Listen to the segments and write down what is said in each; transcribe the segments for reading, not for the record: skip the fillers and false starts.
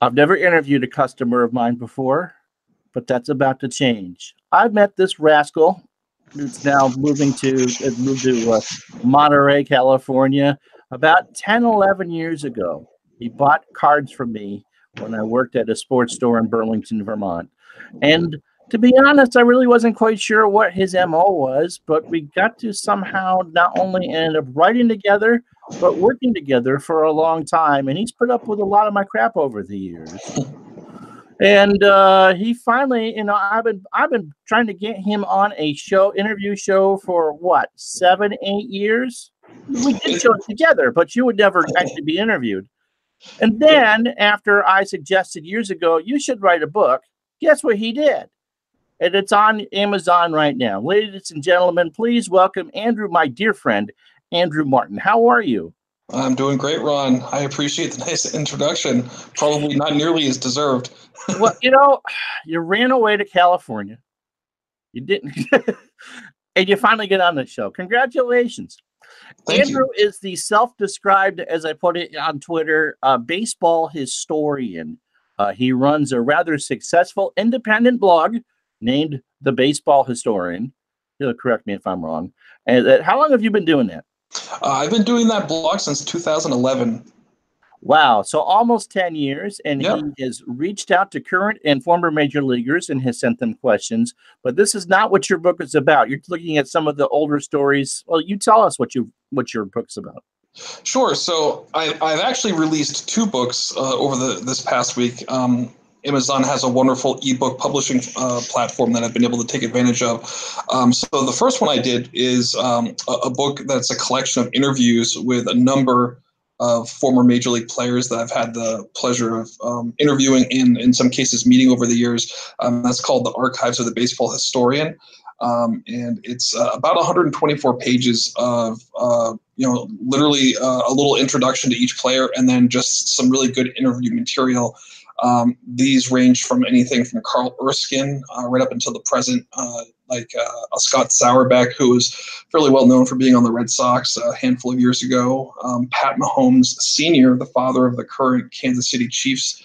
I've never interviewed a customer of mine before, but that's about to change. I met this rascal who's now moved to Monterey, California, about 10, 11 years ago. He bought cards from me when I worked at a sports store in Burlington, Vermont. And to be honest, I really wasn't quite sure what his MO was, but we got to somehow not only end up writing together, but working together for a long time. And he's put up with a lot of my crap over the years. And he finally, I've been trying to get him on a interview show for what, 7, 8 years? We did shows together, but you would never actually be interviewed. And then after I suggested years ago, you should write a book, guess what he did? And it's on Amazon right now. Ladies and gentlemen, please welcome Andrew, my dear friend, Andrew Martin. How are you? I'm doing great, Ron. I appreciate the nice introduction. Probably not nearly as deserved. Well, you ran away to California. You didn't. And you finally get on the show. Congratulations. Andrew is the self-described, as I put it on Twitter, baseball historian. He runs a rather successful independent blog named The Baseball Historian. He'll correct me if I'm wrong. And how long have you been doing that? I've been doing that blog since 2011. Wow. So almost 10 years. And Yep. He has reached out to current and former major leaguers and has sent them questions. But this is not what your book is about. You're looking at some of the older stories. Well, you tell us what your book's about. Sure. So I've actually released 2 books over this past week. Amazon has a wonderful ebook publishing platform that I've been able to take advantage of. So the first one I did is a book that's a collection of interviews with a number of former Major League players that I've had the pleasure of interviewing and in some cases meeting over the years. That's called The Archives of the Baseball Historian. And it's about 124 pages of, literally a little introduction to each player and then just some really good interview material. These range from anything from Carl Erskine right up until the present, like a Scott Sauerbeck, who was fairly well known for being on the Red Sox a handful of years ago. Pat Mahomes Sr., the father of the current Kansas City Chiefs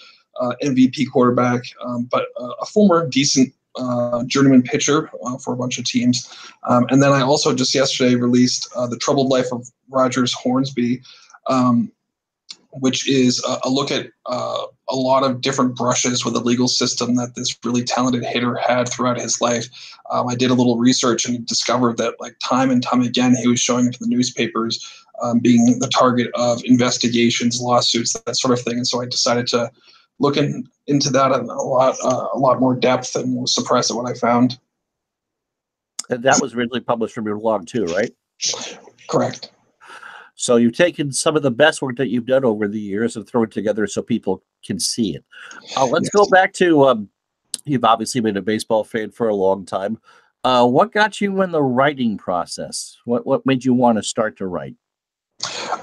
MVP quarterback, but a former decent journeyman pitcher for a bunch of teams. And then I also just yesterday released The Troubled Life of Rogers Hornsby, which is a look at a lot of different brushes with the legal system that this really talented hitter had throughout his life. I did a little research and discovered that, like, time and time again, he was showing up in the newspapers, being the target of investigations, lawsuits, that sort of thing. And so I decided to look into that in a lot more depth, and was surprised at what I found. And that was originally published from your blog too, right? Correct. So you've taken some of the best work that you've done over the years and thrown it together so people can see it. Let's go back to, you've obviously been a baseball fan for a long time. What got you in the writing process? What made you want to start to write?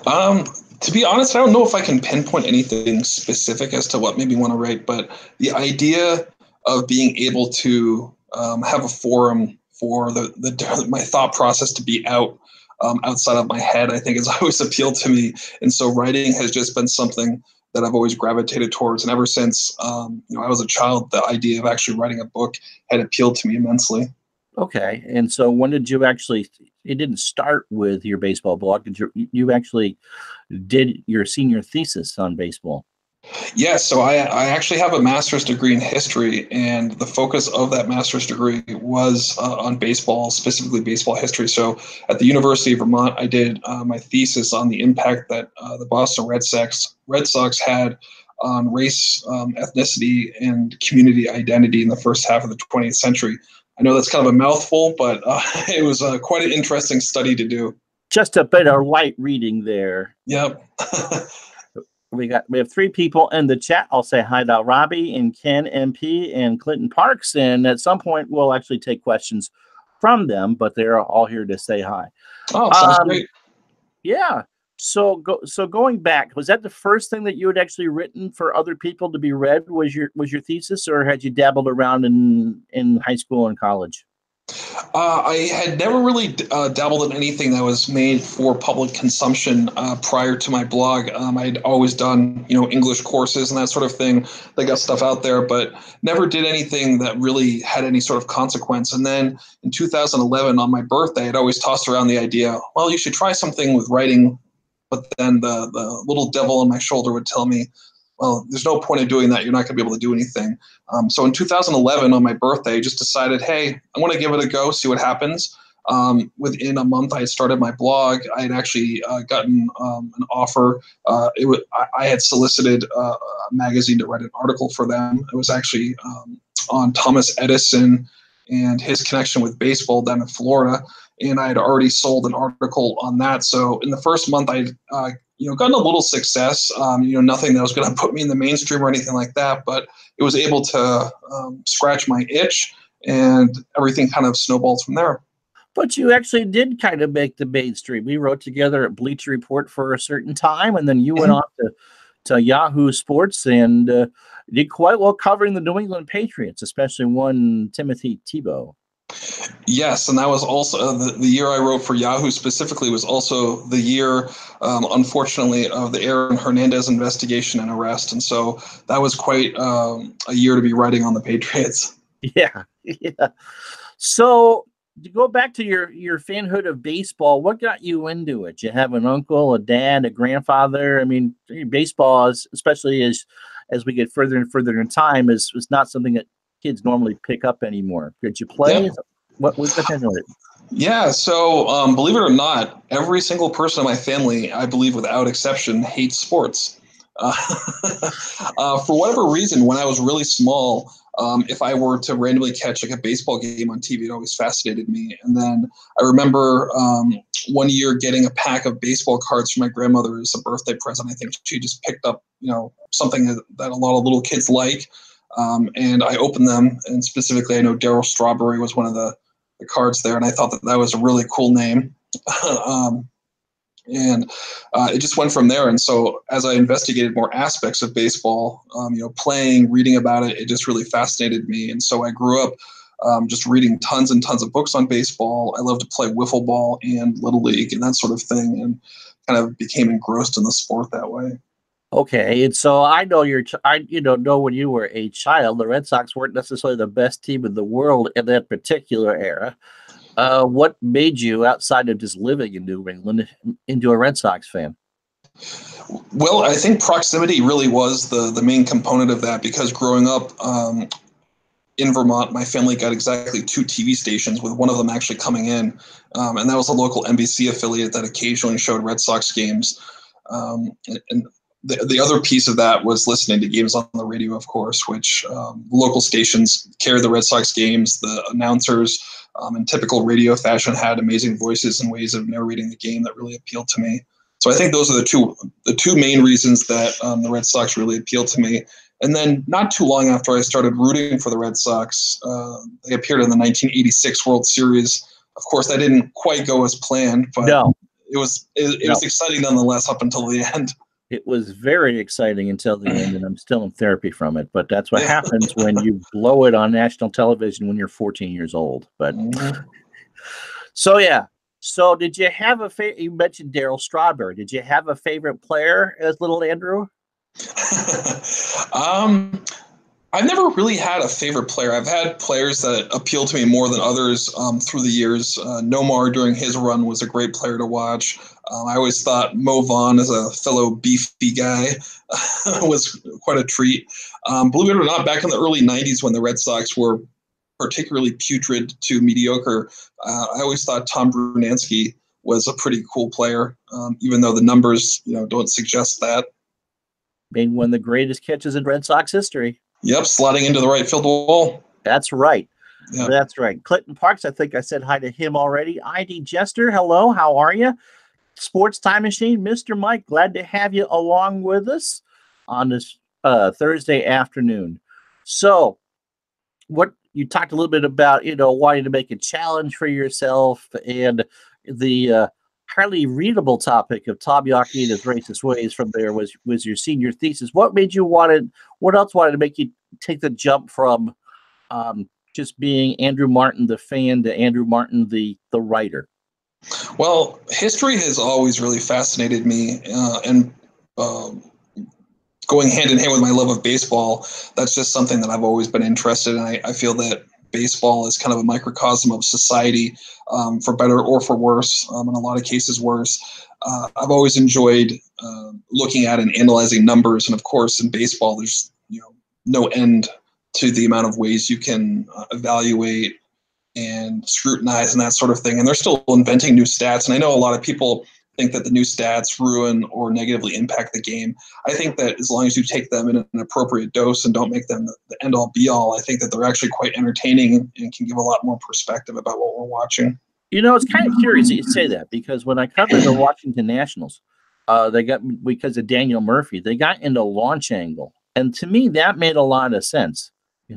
To be honest, I don't know if I can pinpoint anything specific as to what made me want to write, but the idea of being able to have a forum for my thought process to be outside of my head, I think has always appealed to me. And so writing has just been something that I've always gravitated towards. And ever since I was a child, the idea of actually writing a book had appealed to me immensely. Okay. And so when did you it didn't start with your baseball blog. You actually did your senior thesis on baseball? Yes, so I actually have a master's degree in history, and the focus of that master's degree was on baseball, specifically baseball history. So at the University of Vermont, I did my thesis on the impact that the Boston Red Sox had on race, ethnicity, and community identity in the first half of the 20th century. I know that's kind of a mouthful, but it was quite an interesting study to do. Just a bit of light reading there. Yep. We have 3 people in the chat. I'll say hi to Robbie and Ken MP and Clinton Parks, and at some point we'll actually take questions from them, but they're all here to say hi. Oh, sounds great. Yeah. So going back, was that the first thing that you had actually written for other people to be read? Was your thesis, or had you dabbled around in high school and college? I had never really dabbled in anything that was made for public consumption prior to my blog. I'd always done, English courses and that sort of thing. They got stuff out there, but never did anything that really had any sort of consequence. And then in 2011, on my birthday, I'd always tossed around the idea, well, you should try something with writing. But then the little devil on my shoulder would tell me, well, there's no point in doing that. You're not going to be able to do anything. So in 2011, on my birthday, I just decided, hey, I want to give it a go, see what happens. Within a month, I had started my blog. I had actually gotten an offer. I had solicited a magazine to write an article for them. It was actually on Thomas Edison and his connection with baseball down in Florida. And I had already sold an article on that. So in the first month, I'd gotten a little success. Nothing that was going to put me in the mainstream or anything like that, but it was able to scratch my itch, and everything kind of snowballed from there. But you actually did kind of make the mainstream. We wrote together at Bleacher Report for a certain time, and then you went on to Yahoo Sports and did quite well covering the New England Patriots, especially one Timothy Tebow. Yes, and that was also the year I wrote for Yahoo specifically was also the year, unfortunately, of the Aaron Hernandez investigation and arrest. And so that was quite a year to be writing on the Patriots. Yeah. So to go back to your fanhood of baseball, what got you into it? You have an uncle, a dad, a grandfather. I mean, baseball, especially as we get further and further in time, is not something that kids normally pick up anymore. Did you play? Yeah. What was the thing with it? Yeah, so believe it or not, every single person in my family, I believe without exception, hates sports. For whatever reason, when I was really small, if I were to randomly catch like a baseball game on TV, it always fascinated me. And then I remember one year getting a pack of baseball cards from my grandmother as a birthday present. I think she just picked up, something that a lot of little kids like. And I opened them, and specifically, I know Darryl Strawberry was one of the cards there, and I thought that was a really cool name. And it just went from there. And so as I investigated more aspects of baseball, playing, reading about it, it just really fascinated me. And so I grew up just reading tons and tons of books on baseball. I love to play wiffle ball and Little League and that sort of thing, and kind of became engrossed in the sport that way. Okay, and so I know know when you were a child, the Red Sox weren't necessarily the best team in the world in that particular era. What made you, outside of just living in New England, into a Red Sox fan? Well, I think proximity really was the main component of that, because growing up in Vermont, my family got exactly 2 TV stations, with one of them actually coming in, and that was a local NBC affiliate that occasionally showed Red Sox games. And the other piece of that was listening to games on the radio, of course, which local stations carried the Red Sox games. The announcers, in typical radio fashion, had amazing voices and ways of narrating the game that really appealed to me. So I think those are the two main reasons that the Red Sox really appealed to me. And then not too long after I started rooting for the Red Sox, they appeared in the 1986 World Series. Of course, that didn't quite go as planned, but No. it was exciting nonetheless up until the end. It was very exciting until the end, and I'm still in therapy from it. But that's what happens when you blow it on national television when you're 14 years old. But So did you have you mentioned Darryl Strawberry. Did you have a favorite player as little Andrew? I've never really had a favorite player. I've had players that appeal to me more than others through the years. Nomar, during his run, was a great player to watch. I always thought Mo Vaughn, as a fellow beefy guy, was quite a treat. Believe it or not, back in the early 90s, when the Red Sox were particularly putrid to mediocre, I always thought Tom Brunansky was a pretty cool player, even though the numbers don't suggest that. Made one of the greatest catches in Red Sox history. Yep, sliding into the right field wall. That's right. Yep. That's right. Clinton Parks, I think I said hi to him already. ID Jester, hello, how are you? Sports Time Machine, Mr. Mike, glad to have you along with us on this Thursday afternoon. So, what you talked a little bit about, wanting to make a challenge for yourself, and the highly readable topic of Tom Yawkey and his racist ways from there was your senior thesis. What else wanted to make you take the jump from just being Andrew Martin the fan to Andrew Martin the writer? Well, history has always really fascinated me, and going hand in hand with my love of baseball, that's just something that I've always been interested in. I feel that baseball is kind of a microcosm of society, for better or for worse, in a lot of cases worse. I've always enjoyed looking at and analyzing numbers, and of course, in baseball, there's no end to the amount of ways you can evaluate and scrutinize and that sort of thing. And they're still inventing new stats. And I know a lot of people think that the new stats ruin or negatively impact the game. I think that as long as you take them in an appropriate dose and don't make them the end all be all, I think that they're actually quite entertaining and can give a lot more perspective about what we're watching. It's kind of curious that you say that, because when I covered the Washington Nationals, because of Daniel Murphy, they got into launch angle. And to me, that made a lot of sense.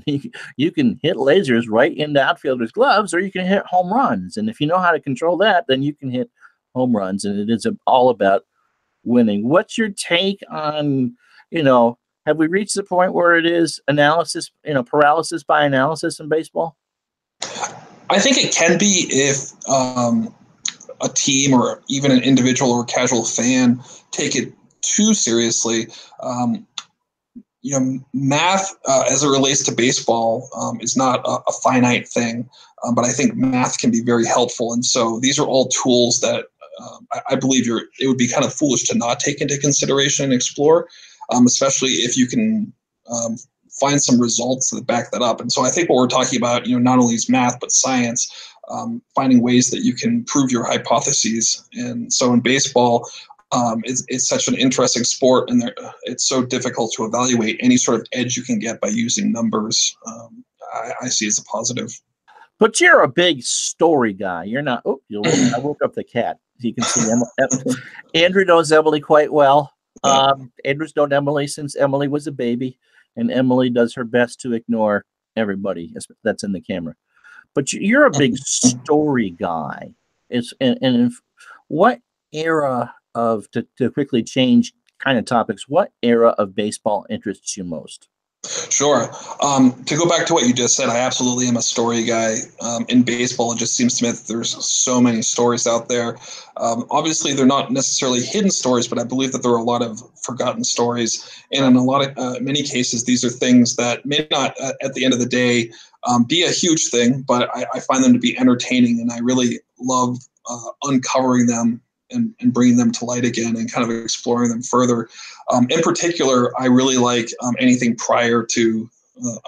You can hit lasers right into outfielders' gloves, or you can hit home runs. And if you know how to control that, then you can hit home runs. And it is all about winning. What's your take on, have we reached the point where it is analysis, paralysis by analysis in baseball? I think it can be if a team or even an individual or casual fan take it too seriously. Math, as it relates to baseball, is not a finite thing, but I think math can be very helpful. And so these are all tools that I believe it would be kind of foolish to not take into consideration and explore, especially if you can find some results that back that up. And so I think what we're talking about, not only is math, but science, finding ways that you can prove your hypotheses. And so in baseball, it's such an interesting sport, and it's so difficult to evaluate any sort of edge you can get by using numbers. I see as a positive. But you're a big story guy. You're not. Oh, I woke up the cat. You can see Andrew knows Emily quite well. Andrew's known Emily since Emily was a baby, and Emily does her best to ignore everybody that's in the camera. But you're a big story guy. What era to quickly change kind of topics, what era of baseball interests you most? Sure. To go back to what you just said, I absolutely am a story guy. In baseball, it just seems to me that there's so many stories out there. Obviously, they're not necessarily hidden stories, but I believe that there are a lot of forgotten stories. And in many cases, these are things that may not, at the end of the day, be a huge thing, but I find them to be entertaining, and I really love uncovering them and bringing them to light again and kind of exploring them further. In particular, I really like anything prior to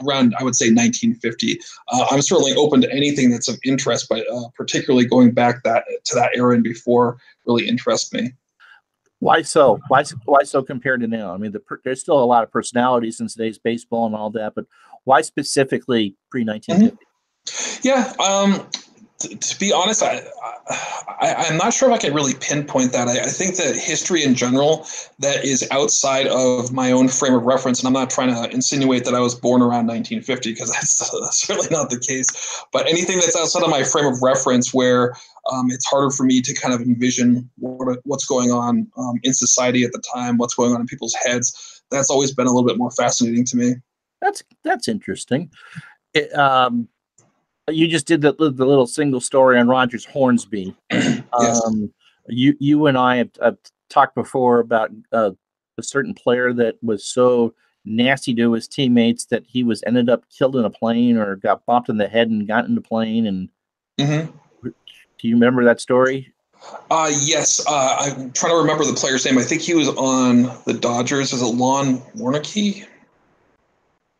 around, I would say, 1950. I'm certainly open to anything that's of interest, but particularly going back to that era and before really interests me. Why so? Why so compared to now? I mean, there's still a lot of personalities in today's baseball and all that, but why specifically pre-1950? Yeah. To be honest, I'm not sure if I can really pinpoint that. I think that history in general that is outside of my own frame of reference, and I'm not trying to insinuate that I was born around 1950, because that's certainly not the case, but anything that's outside of my frame of reference where it's harder for me to kind of envision what's going on in society at the time, what's going on in people's heads, that's always been a little bit more fascinating to me. That's interesting. You just did the little single story on Rogers Hornsby. Yes. You and I have talked before about a certain player that was so nasty to his teammates that he ended up killed in a plane, or got bumped in the head and got in the plane. And do you remember that story? Yes. I'm trying to remember the player's name. I think he was on the Dodgers. Is it Lon Warnke?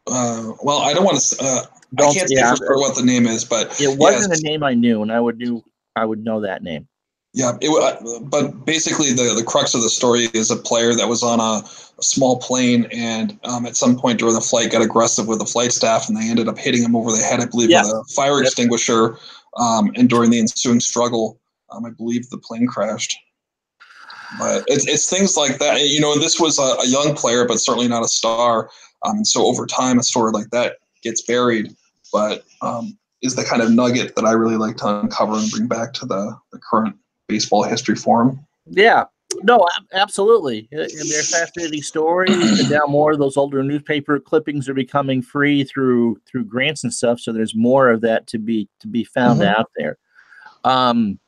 Well, I don't want to. I can't say for sure what the name is, but it wasn't a name I knew, and I would know that name. Yeah, but basically the crux of the story is a player that was on a small plane, and at some point during the flight got aggressive with the flight staff, and they ended up hitting him over the head, I believe, with a fire extinguisher. And during the ensuing struggle, I believe the plane crashed. But it's things like that. This was a young player, but certainly not a star. So over time, a story like that gets buried, but is the kind of nugget that I really like to uncover and bring back to the current baseball history forum. Yeah. No, absolutely. And they're fascinating stories, and now more of those older newspaper clippings are becoming free through grants and stuff. So there's more of that to be found Mhm. out there. Um,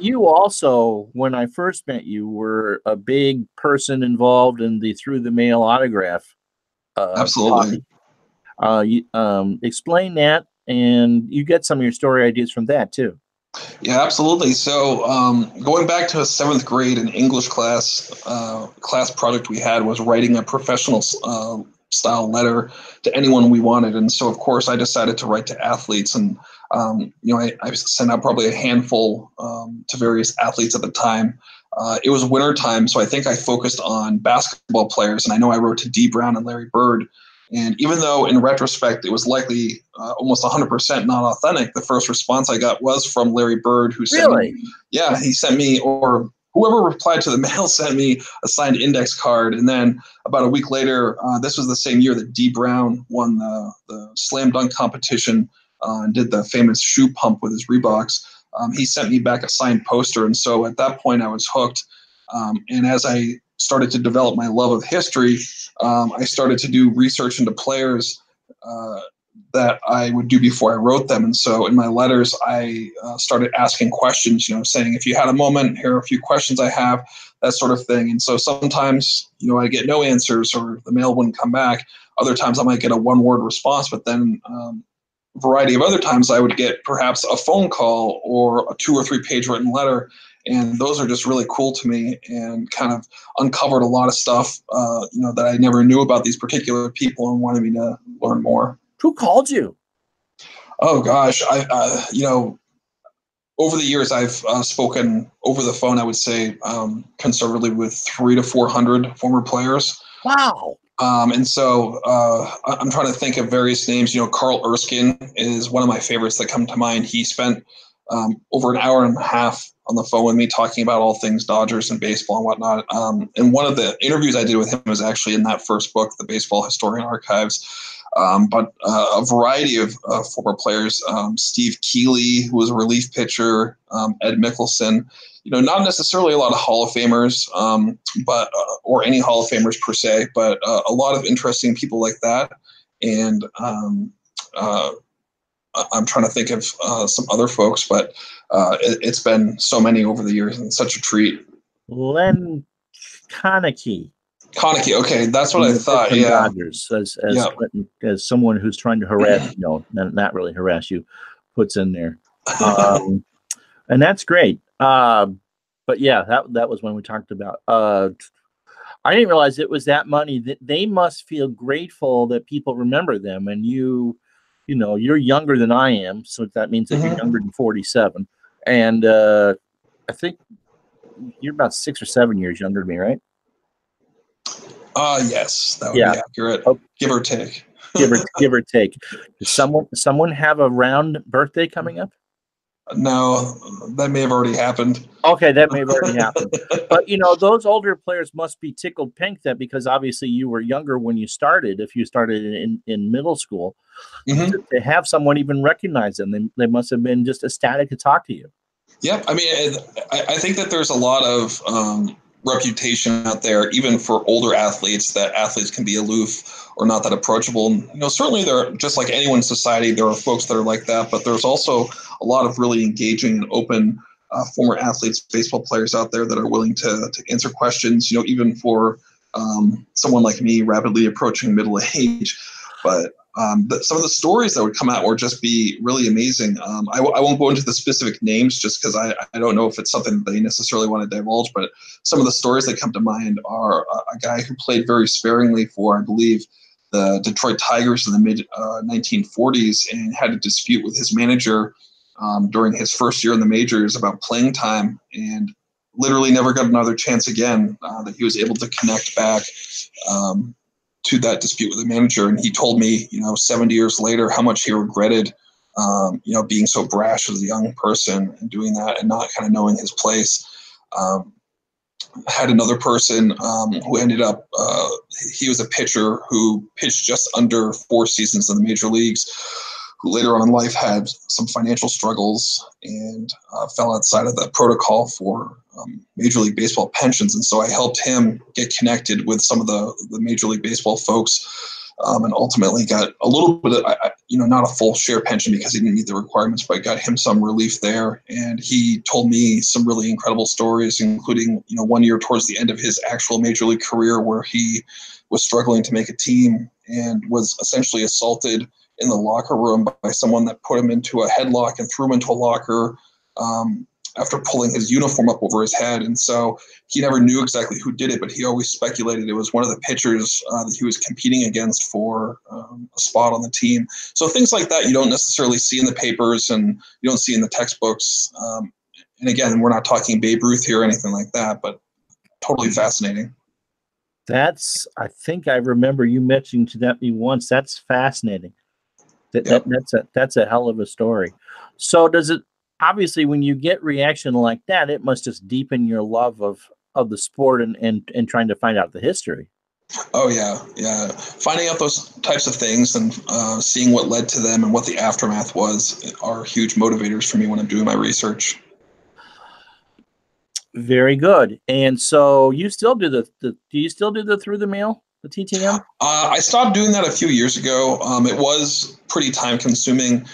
you also, when I first met you, were a big person involved in the through the mail autograph Absolutely. hobby. Explain that, and you get some of your story ideas from that too. Yeah, absolutely. So, going back to a seventh grade in English class project we had was writing a professional style letter to anyone we wanted. And so, of course, I decided to write to athletes. And, I sent out probably a handful to various athletes at the time. It was winter time, so I think I focused on basketball players. And I know I wrote to Dee Brown and Larry Bird. And even though in retrospect it was likely almost 100% not authentic, the first response I got was from Larry Bird, who sent Really? me, yeah, he sent me, or whoever replied to the mail sent me a signed index card. And then about a week later, this was the same year that Dee Brown won the slam dunk competition and did the famous shoe pump with his Reeboks. He sent me back a signed poster. And so at that point, I was hooked. And as I started to develop my love of history, I started to do research into players that I would do before I wrote them. And so in my letters, I started asking questions, saying, if you had a moment, here are a few questions I have, that sort of thing. And so sometimes, I get no answers or the mail wouldn't come back. Other times I might get a one-word response, but then a variety of other times I would get perhaps a phone call or a 2 or 3 page written letter. And those are just really cool to me and kind of uncovered a lot of stuff, that I never knew about these particular people and wanted me to learn more. Who called you? Oh gosh, over the years I've spoken over the phone. I would say conservatively with 300 to 400 former players. Wow. And so I'm trying to think of various names. Carl Erskine is one of my favorites that come to mind. He spent over an hour and a half on the phone with me talking about all things Dodgers and baseball and whatnot. And one of the interviews I did with him was actually in that first book, The Baseball Historian Archives. But a variety of former players, Steve Keeley, who was a relief pitcher, Ed Mickelson, not necessarily a lot of Hall of Famers, but or any Hall of Famers per se, but a lot of interesting people like that. And I'm trying to think of some other folks, but it's been so many over the years and such a treat. Len Konecki. Konecki, okay, that's what From I the thought. Brooklyn Yeah, Dodgers, yeah. as someone who's trying to harass, not really harass you, puts in there, and that's great. But yeah, that was when we talked about. I didn't realize it was that money. That they must feel grateful that people remember them, and you're younger than I am, so that means that you're Mhm. younger than 47, and I think you're about 6 or 7 years younger than me, right? Yes, that would Yeah. be accurate, Oh, give or take. give or take. Does someone have a round birthday coming up? No, that may have already happened. Okay, that may have already happened. But those older players must be tickled pink that because obviously you were younger when you started, if you started in middle school, Hmm. to have someone even recognize them. They must have been just ecstatic to talk to you. Yeah, I mean, I think that there's a lot of reputation out there, even for older athletes, that athletes can be aloof or not that approachable. And, certainly there, just like anyone in society, there are folks that are like that, but there's also a lot of really engaging and open former athletes, baseball players out there that are willing to answer questions, even for someone like me, rapidly approaching middle age. But some of the stories that would come out would just be really amazing. I won't go into the specific names just because I don't know if it's something that they necessarily want to divulge, but some of the stories that come to mind are a guy who played very sparingly for, I believe, the Detroit Tigers in the mid 1940s and had a dispute with his manager during his first year in the majors about playing time, and literally never got another chance again, that he was able to connect back to that dispute with the manager. And he told me, 70 years later, how much he regretted, being so brash as a young person and doing that and not kind of knowing his place. Had another person who ended up, he was a pitcher who pitched just under 4 seasons in the major leagues, who later on in life had some financial struggles and fell outside of the protocol for Major League Baseball pensions. And so I helped him get connected with some of the Major League Baseball folks, and ultimately got a little bit of, not a full share pension because he didn't meet the requirements, but got him some relief there. And he told me some really incredible stories, including, 1 year towards the end of his actual Major League career where he was struggling to make a team and was essentially assaulted in the locker room by someone that put him into a headlock and threw him into a locker, after pulling his uniform up over his head. And so he never knew exactly who did it, but he always speculated it was one of the pitchers that he was competing against for a spot on the team. So things like that you don't necessarily see in the papers and you don't see in the textbooks. And again, we're not talking Babe Ruth here or anything like that, but totally fascinating. I think I remember you mentioning to me once. That's fascinating. That's a hell of a story. So does it, obviously, when you get reaction like that, it must just deepen your love of the sport and trying to find out the history. Oh yeah. Finding out those types of things and seeing what led to them and what the aftermath was are huge motivators for me when I'm doing my research. Very good. And so you still do do you still do the through the mail, the TTM? I stopped doing that a few years ago. It was pretty time consuming.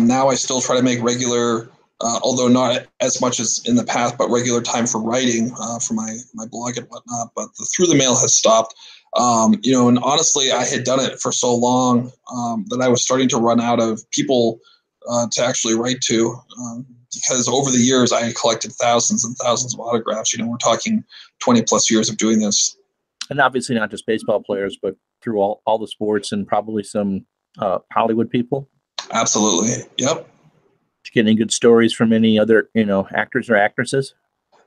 Now I still try to make regular, although not as much as in the past, but regular time for writing for my blog and whatnot. But the through the mail has stopped. And honestly, I had done it for so long that I was starting to run out of people to actually write to. Because over the years, I had collected thousands and thousands of autographs. We're talking 20 plus years of doing this. And obviously not just baseball players, but through all the sports and probably some Hollywood people. Absolutely. Yep. To get any good stories from any other, actors or actresses?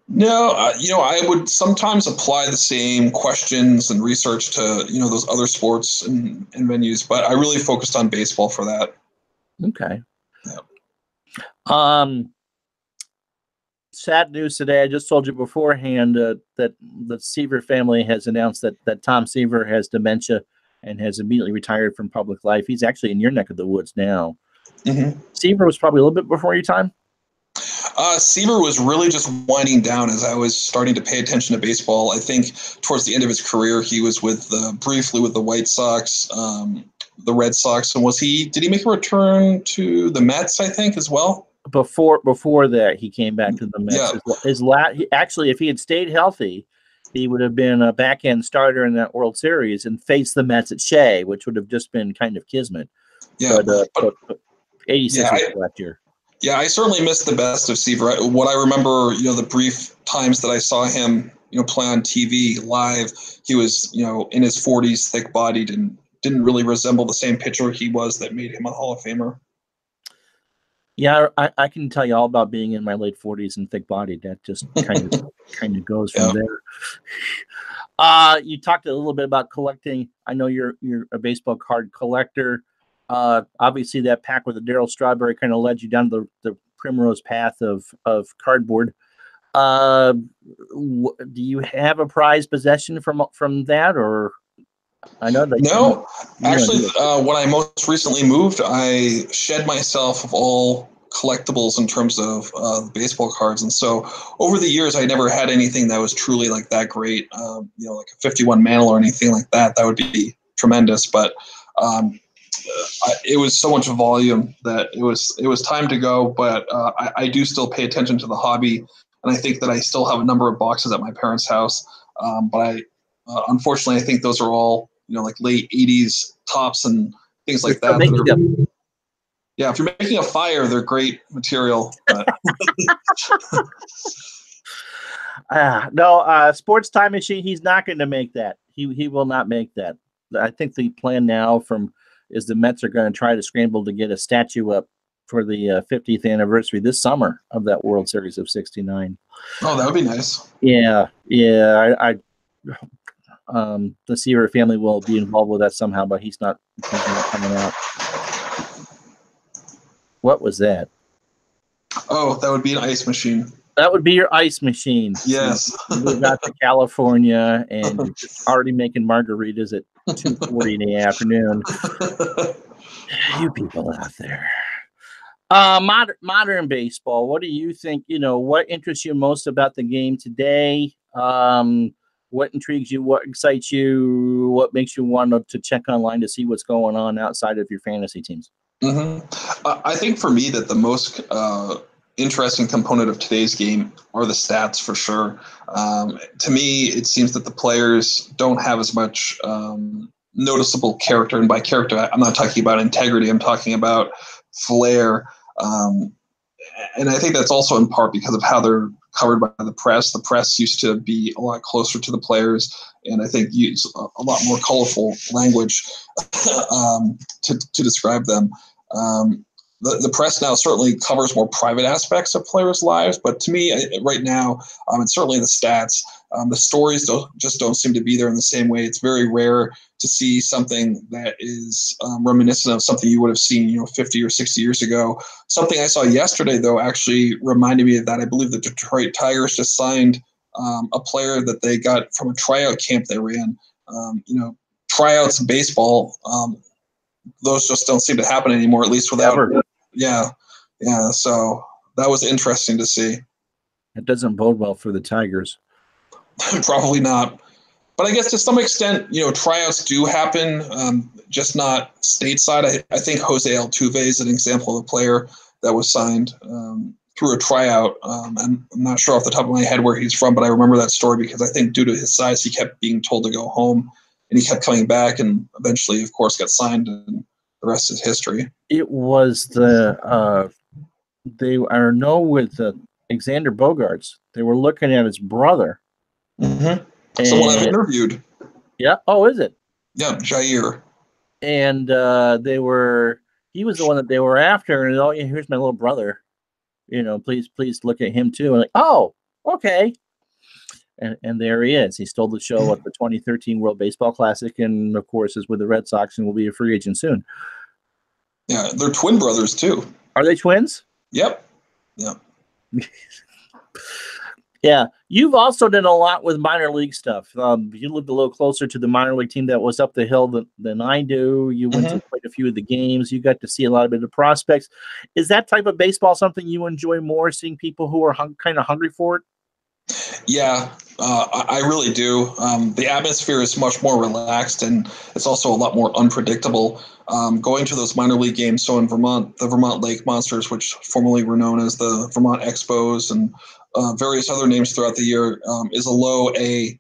No, I would sometimes apply the same questions and research to, those other sports and venues, but I really focused on baseball for that. Okay. Yeah. Sad news today. I just told you beforehand that the Seaver family has announced that Tom Seaver has dementia and has immediately retired from public life. He's actually in your neck of the woods now. Mm-hmm. Seaver was probably a little bit before your time. Seaver was really just winding down as I was starting to pay attention to baseball. I think towards the end of his career, he was briefly with the White Sox, the Red Sox, and did he make a return to the Mets, I think, as well? Before that, he came back to the Mets. Yeah. Actually, if he had stayed healthy, he would have been a back-end starter in that World Series and faced the Mets at Shea, which would have just been kind of kismet. Yeah, but 86 was last year. Yeah, I certainly missed the best of Seaver. What I remember, the brief times that I saw him, play on TV live, he was, in his 40s, thick-bodied, and didn't really resemble the same pitcher he was that made him a Hall of Famer. Yeah, I can tell you all about being in my late 40s and thick-bodied. That just kind of goes from there. You talked a little bit about collecting. I know you're a baseball card collector. Obviously, that pack with the Darryl Strawberry kind of led you down the primrose path of cardboard. Do you have a prized possession from that, or? I know that. No, actually, when I most recently moved, I shed myself of all collectibles in terms of baseball cards, and so over the years, I never had anything that was truly like that great. Like a 51 Mantle or anything like that. That would be tremendous, but. It was so much volume that it was time to go, but I do still pay attention to the hobby, and I think that I still have a number of boxes at my parents' house. But unfortunately, I think those are all like late 80s tops and things like that. Yeah, if you're making a fire, they're great material. But. No, Sports Time Machine. He's not going to make that. He will not make that. I think the plan now is the Mets are going to try to scramble to get a statue up for the 50th anniversary this summer of that World Series of '69. Oh, that would be nice. Yeah. The Seaver family will be involved with that somehow, but he's not coming out. What was that? Oh, that would be an ice machine. That would be your ice machine. Yes. You moved out to California and you're already making margaritas at 2:40 in the afternoon. You people out there. Modern baseball. What do you think? What interests you most about the game today? What intrigues you? What excites you? What makes you want to check online to see what's going on outside of your fantasy teams? I think for me that the most interesting component of today's game are the stats for sure. To me, it seems that the players don't have as much noticeable character, and by character, I'm not talking about integrity. I'm talking about flair. And I think that's also in part because of how they're covered by the press. The press used to be a lot closer to the players, and I think use a lot more colorful language to describe them. The press now certainly covers more private aspects of players' lives, but to me, right now, it's certainly the stats. The stories don't seem to be there in the same way. It's very rare to see something that is reminiscent of something you would have seen, 50 or 60 years ago. Something I saw yesterday, though, actually reminded me of that. I believe the Detroit Tigers just signed a player that they got from a tryout camp they ran. Tryouts in baseball, those just don't seem to happen anymore, at least without. Ever. Yeah. So that was interesting to see. It doesn't bode well for the Tigers. Probably not. But I guess to some extent, tryouts do happen, just not stateside. I think Jose Altuve is an example of a player that was signed through a tryout. I'm not sure off the top of my head where he's from, but I remember that story because I think due to his size, he kept being told to go home, and he kept coming back, and eventually, of course, got signed, and the rest is history. It was with Alexander Bogaerts. They were looking at his brother. Mm-hmm. Someone I've interviewed. Yeah. Oh, is it? Yeah, Jair. And he was the one that they were after. And here's my little brother. Please look at him too. And like, oh, okay. And there he is. He stole the show at the 2013 World Baseball Classic, and of course is with the Red Sox and will be a free agent soon. Yeah, they're twin brothers too. Are they twins? Yep. Yeah. Yeah, you've also done a lot with minor league stuff. You lived a little closer to the minor league team that was up the hill than I do. You went to quite a few of the games. You got to see a lot of the prospects. Is that type of baseball something you enjoy more, seeing people who are kind of hungry for it? Yeah, I really do. The atmosphere is much more relaxed, and it's also a lot more unpredictable. Going to those minor league games, so in Vermont, the Vermont Lake Monsters, which formerly were known as the Vermont Expos, and various other names throughout the year, is a low A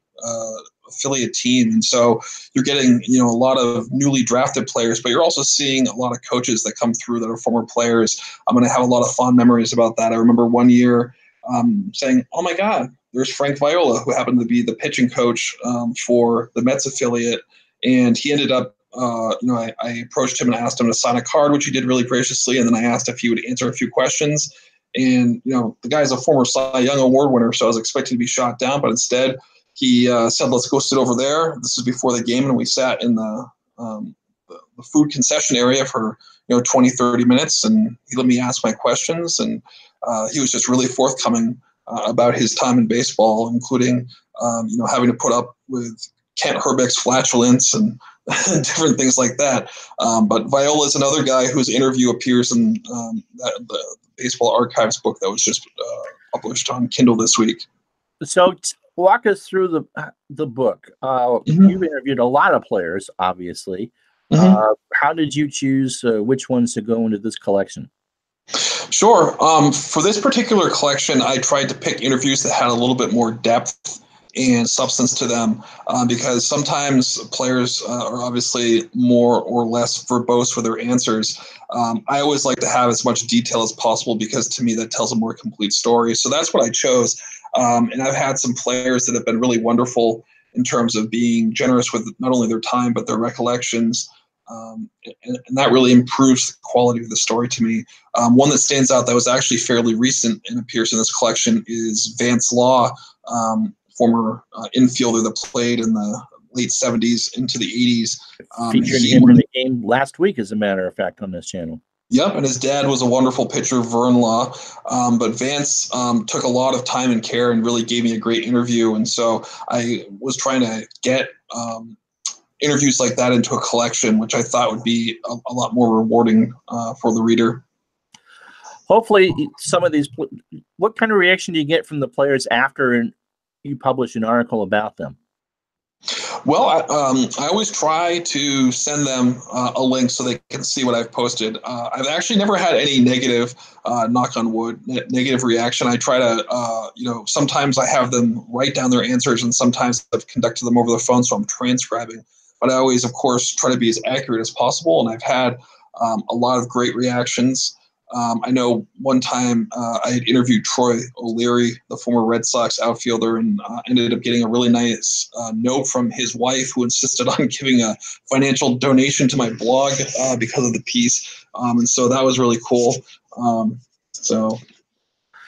affiliate team. And so you're getting, a lot of newly drafted players, but you're also seeing a lot of coaches that come through that are former players. I'm going to have a lot of fond memories about that. I remember one year saying, oh my God, there's Frank Viola, who happened to be the pitching coach for the Mets affiliate. And he ended up, I approached him and asked him to sign a card, which he did really graciously. And then I asked if he would answer a few questions. And, the guy's a former Cy Young Award winner, so I was expecting to be shot down. But instead, he said, let's go sit over there. This is before the game. And we sat in the food concession area for, 20, 30 minutes. And he let me ask my questions. And he was just really forthcoming about his time in baseball, including, having to put up with Kent Herbeck's flatulence and different things like that. But Viola is another guy whose interview appears in the Baseball Archives book that was just published on Kindle this week. So walk us through the book. You've interviewed a lot of players, obviously. How did you choose which ones to go into this collection? Sure. For this particular collection, I tried to pick interviews that had a little bit more depth and substance to them, because sometimes players are obviously more or less verbose with their answers. I always like to have as much detail as possible because to me that tells a more complete story. So that's what I chose. And I've had some players that have been really wonderful in terms of being generous with not only their time, but their recollections. And that really improves the quality of the story to me. One that stands out that was actually fairly recent and appears in this collection is Vance Law, former infielder that played in the late 70s into the 80s. Featured him in the game last week, as a matter of fact, on this channel. Yep, and his dad was a wonderful pitcher, Vern Law. But Vance took a lot of time and care and really gave me a great interview. And so I was trying to get interviews like that into a collection, which I thought would be a lot more rewarding for the reader. hopefully some of these. What kind of reaction do you get from the players after you publish an article about them? Well, I always try to send them a link so they can see what I've posted. I've actually never had any negative, knock on wood, negative reaction. I try to, sometimes I have them write down their answers, and sometimes I've conducted them over the phone, so I'm transcribing. But I always, of course, try to be as accurate as possible, and I've had a lot of great reactions. I know one time I had interviewed Troy O'Leary, the former Red Sox outfielder, and ended up getting a really nice note from his wife, who insisted on giving a financial donation to my blog because of the piece. And so that was really cool.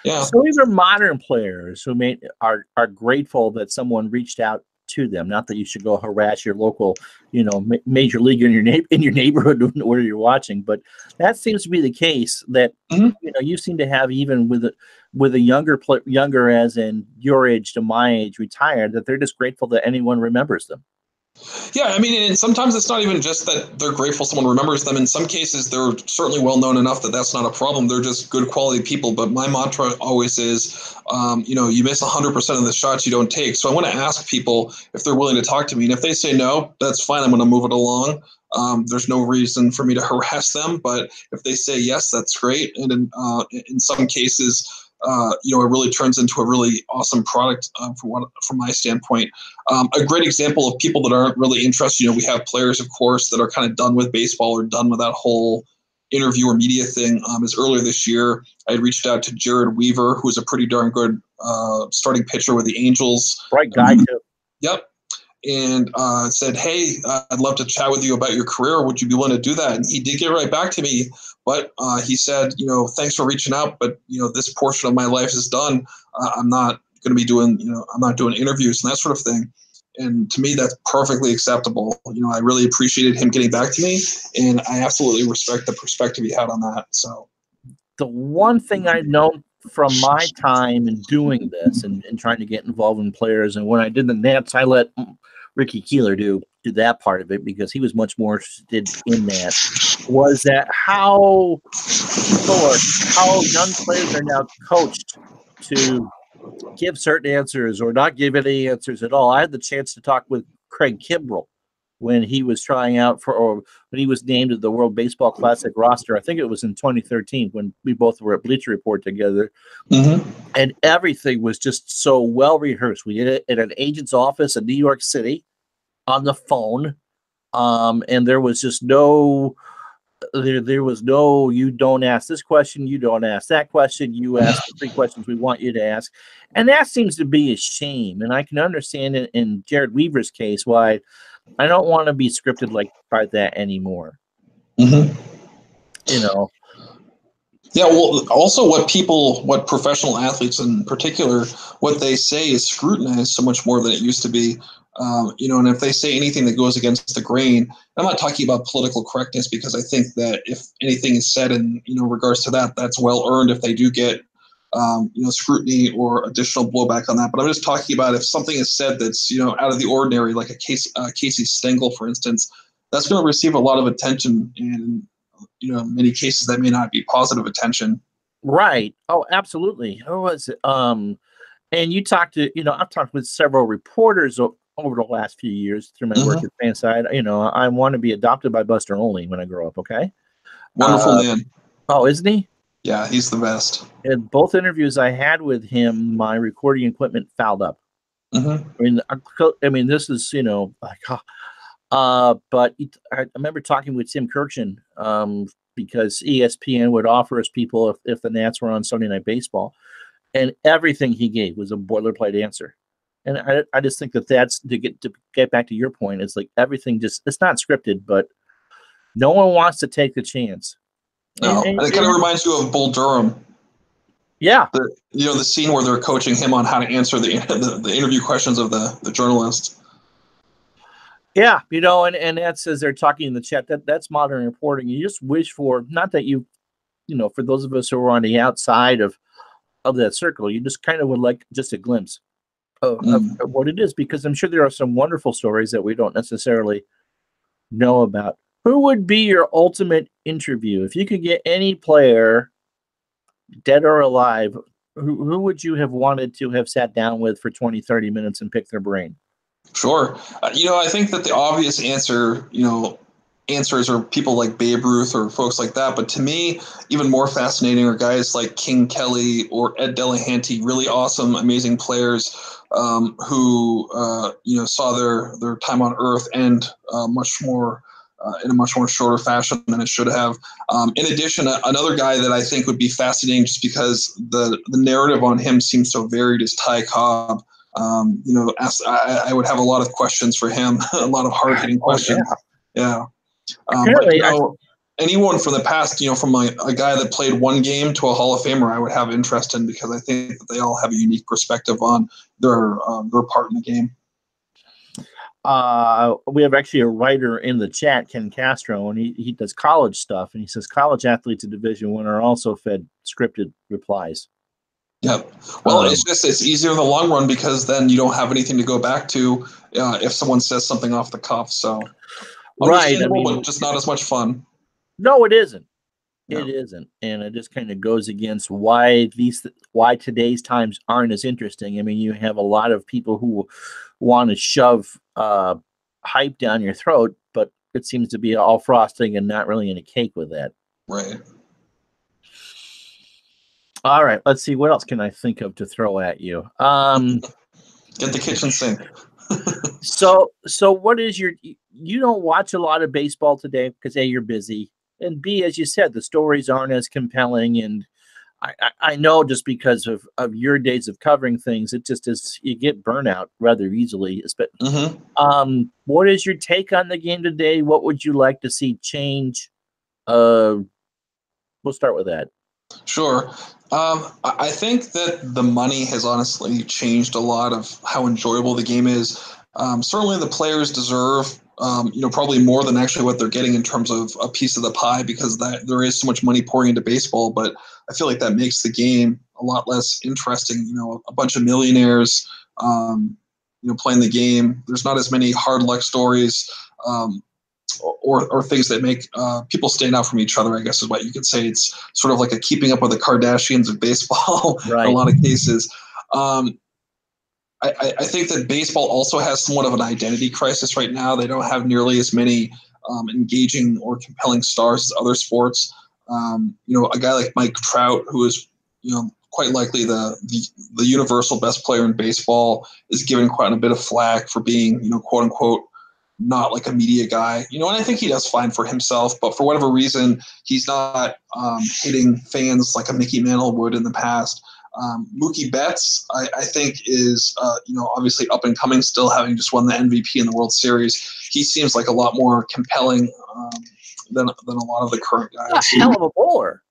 Yeah. So these are modern players who are grateful that someone reached out to them. Not that you should go harass your local, major league in your neighborhood where you're watching, but that seems to be the case. That you seem to have, even with a younger as in your age to my age, retired, that they're just grateful that anyone remembers them. Yeah, I mean, and sometimes it's not even just that they're grateful someone remembers them. In some cases, they're certainly well known enough that that's not a problem. They're just good quality people. But my mantra always is, you miss 100% of the shots you don't take. So I want to ask people if they're willing to talk to me. And if they say no, that's fine. I'm going to move it along. There's no reason for me to harass them. But if they say yes, that's great. And in some cases, it really turns into a really awesome product from my standpoint. A great example of people that aren't really interested, we have players, of course, that are kind of done with baseball or done with that whole interview or media thing. Is earlier this year, I had reached out to Jared Weaver, who is a pretty darn good starting pitcher with the Angels. Bright guy, too. Yep. And said, hey, I'd love to chat with you about your career. Would you be willing to do that? And he did get right back to me. But he said, thanks for reaching out. But, this portion of my life is done. I'm not going to be doing, I'm not doing interviews and that sort of thing. And to me, that's perfectly acceptable. I really appreciated him getting back to me. And I absolutely respect the perspective he had on that. So the one thing I know from my time in doing this and trying to get involved in players, and when I did the Nats, I let Ricky Keeler do that part of it because he was much more interested in that, was that how young players are now coached to give certain answers or not give any answers at all. I had the chance to talk with Craig Kimbrell when he was trying out or when he was named to the World Baseball Classic roster. I think it was in 2013 when we both were at Bleacher Report together. Mm-hmm. And everything was just so well rehearsed. We did it at an agent's office in New York City on the phone. And there was just no, you don't ask this question, you don't ask that question, you ask the 3 questions we want you to ask. And that seems to be a shame. And I can understand in Jared Weaver's case why I don't want to be scripted like that anymore. Mm-hmm. Yeah, well, also what professional athletes in particular, what they say is scrutinized so much more than it used to be. And if they say anything that goes against the grain, I'm not talking about political correctness, because I think that if anything is said in, regards to that, that's well earned if they do get, scrutiny or additional blowback on that. But I'm just talking about if something is said that's, out of the ordinary, like Casey Stengel, for instance, that's going to receive a lot of attention, and in many cases that may not be positive attention. Right. Oh, absolutely. Who was it? And you talked to, I've talked with several reporters over the last few years through my work at Fanside. I want to be adopted by Buster Olney when I grow up. Okay. Wonderful man. Oh, isn't he? Yeah, he's the best. In both interviews I had with him, my recording equipment fouled up. Mm-hmm. I mean, this is, but I remember talking with Tim Kirchin, because ESPN would offer us people if the Nats were on Sunday Night Baseball, and everything he gave was a boilerplate answer. And I just think that's to get back to your point. It's like everything it's not scripted, but no one wants to take the chance. No, and it kind of reminds you of Bull Durham. Yeah. The scene where they're coaching him on how to answer the interview questions of the journalist. Yeah, and that's as they're talking in the chat, that's modern reporting. You just wish for, not that for those of us who are on the outside of that circle, you just kind of would like just a glimpse of what it is, because I'm sure there are some wonderful stories that we don't necessarily know about. Who would be your ultimate interview if you could get any player dead or alive, who would you have wanted to have sat down with for 20, 30 minutes and pick their brain? Sure. I think that the obvious answers are people like Babe Ruth or folks like that. But to me, even more fascinating are guys like King Kelly or Ed Delahanty, really awesome, amazing players who saw their time on Earth end much more in a much more shorter fashion than it should have. In addition, another guy that I think would be fascinating just because the narrative on him seems so varied is Ty Cobb. I would have a lot of questions for him, a lot of hard-hitting questions. Yeah. Apparently, anyone from the past, from a guy that played one game to a Hall of Famer, I would have interest in because I think that they all have a unique perspective on their part in the game. We have actually a writer in the chat, Ken Castro, and he does college stuff, and he says college athletes in Division I are also fed scripted replies. Yep. Well, it's easier in the long run because then you don't have anything to go back to if someone says something off the cuff. So right, but just not as much fun. No, it isn't. No. It isn't, and it just kind of goes against why today's times aren't as interesting. I mean, you have a lot of people who want to shove hype down your throat, but it seems to be all frosting and not really in a cake with that. Right. All right, let's see. What else can I think of to throw at you? Get the kitchen sink. So what is you don't watch a lot of baseball today because A, you're busy, and B, as you said, the stories aren't as compelling. And I know just because of your days of covering things, it just is, you get burnout rather easily. Mm-hmm. What is your take on the game today? What would you like to see change? We'll start with that. Sure. I think that the money has honestly changed a lot of how enjoyable the game is. Certainly the players deserve, probably more than actually what they're getting in terms of a piece of the pie because there is so much money pouring into baseball. But I feel like that makes the game a lot less interesting. A bunch of millionaires, playing the game. There's not as many hard luck stories. Or things that make people stand out from each other, I guess is what you could say. It's sort of like a keeping up with the Kardashians of baseball right. in a lot of cases. I think that baseball also has somewhat of an identity crisis right now. They don't have nearly as many engaging or compelling stars as other sports. A guy like Mike Trout, who is, quite likely the universal best player in baseball, is given quite a bit of flack for being, quote unquote, not like a media guy, and I think he does fine for himself, but for whatever reason, he's not hitting fans like a Mickey Mantle would in the past. Mookie Betts, I think is, obviously up and coming, still having just won the MVP in the World Series. He seems like a lot more compelling than a lot of the current guys. A hell of a bowler.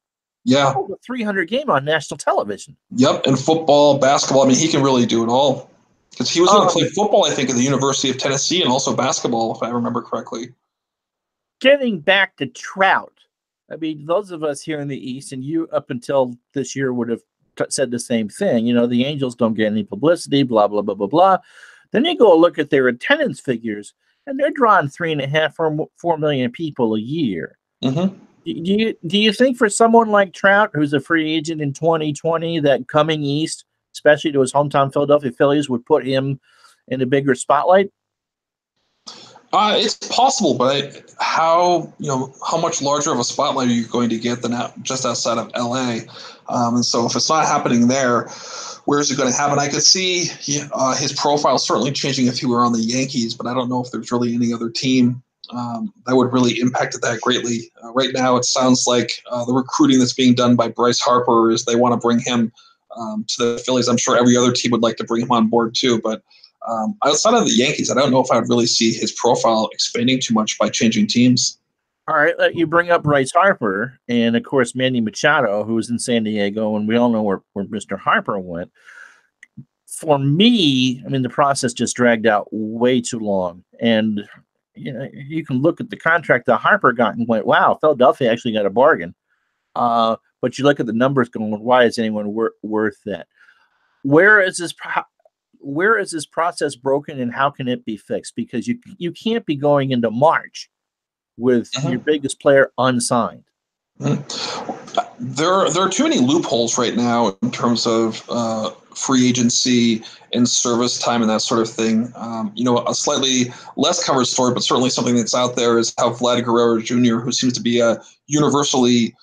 Yeah. Oh, the 300 game on national television. Yep. And football, basketball. I mean, he can really do it all. Because he was going to play football, I think, at the University of Tennessee and also basketball, if I remember correctly. Getting back to Trout, I mean, those of us here in the East, and you up until this year would have said the same thing. The Angels don't get any publicity, blah, blah, blah, blah, blah. Then you go look at their attendance figures, and they're drawing 3.5 or 4 million people a year. Mm-hmm. Do you think for someone like Trout, who's a free agent in 2020, that coming East, especially to his hometown Philadelphia Phillies, would put him in a bigger spotlight? It's possible, but how much larger of a spotlight are you going to get than just outside of LA? And so if it's not happening there, where is it going to happen? I could see his profile certainly changing if he were on the Yankees, but I don't know if there's really any other team that would really impact it that greatly. Right now, it sounds like the recruiting that's being done by Bryce Harper is they want to bring him to the Phillies. I'm sure every other team would like to bring him on board too, but outside of the Yankees, I don't know if I would really see his profile expanding too much by changing teams. All right, you bring up Bryce Harper, and of course Manny Machado, who was in San Diego, and we all know where Mr. Harper went. For me, I mean, the process just dragged out way too long, and you can look at the contract that Harper got and went, "Wow, Philadelphia actually got a bargain." But you look at the numbers, going, "Why is anyone worth that?" Where is this process broken, and how can it be fixed? Because you can't be going into March with your biggest player unsigned. There are too many loopholes right now in terms of free agency and service time and that sort of thing. A slightly less covered story, but certainly something that's out there, is how Vlad Guerrero Jr., who seems to be a universally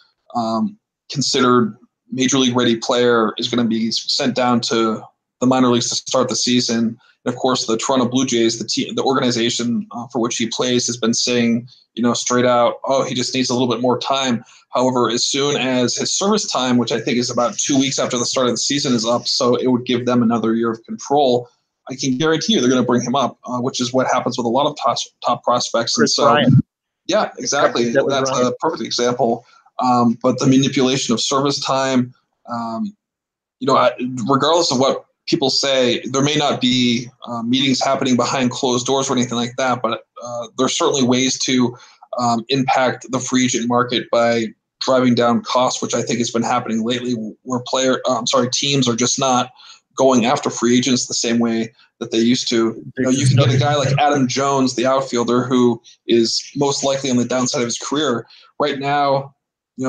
considered major league ready player, is going to be sent down to the minor leagues to start the season. And of course, the Toronto Blue Jays, the organization for which he plays, has been saying, straight out, oh, he just needs a little bit more time. However, as soon as his service time, which I think is about 2 weeks after the start of the season, is up, so it would give them another year of control, I can guarantee you they're going to bring him up, which is what happens with a lot of top prospects. Chris Bryant. Yeah, exactly. That's a perfect example. But the manipulation of service time, regardless of what people say, there may not be meetings happening behind closed doors or anything like that, but there's certainly ways to impact the free agent market by driving down costs, which I think has been happening lately, where teams are just not going after free agents the same way that they used to. You can get a guy like Adam Jones, the outfielder, who is most likely on the downside of his career right now.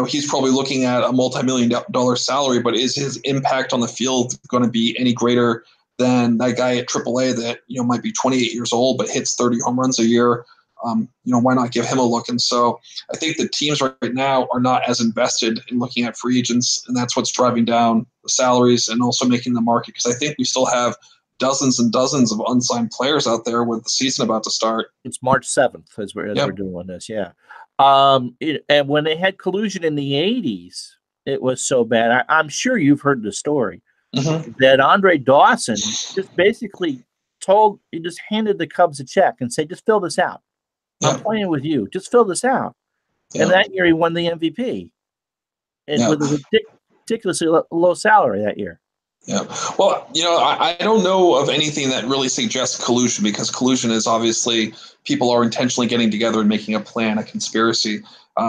He's probably looking at a multi-million-dollar salary, but is his impact on the field going to be any greater than that guy at AAA that might be 28 years old but hits 30 home runs a year? Why not give him a look? And so I think the teams right now are not as invested in looking at free agents, and that's what's driving down the salaries and also making the market, because I think we still have dozens and dozens of unsigned players out there with the season about to start. It's March 7th as we're doing this, yeah. And when they had collusion in the 80s, it was so bad. I'm sure you've heard the story that Andre Dawson just basically he just handed the Cubs a check and said, just fill this out. I'm playing with you. Just fill this out. And that year he won the MVP. And with a ridiculously low salary that year. Yeah. Well, I don't know of anything that really suggests collusion, because collusion is obviously people are intentionally getting together and making a plan, a conspiracy.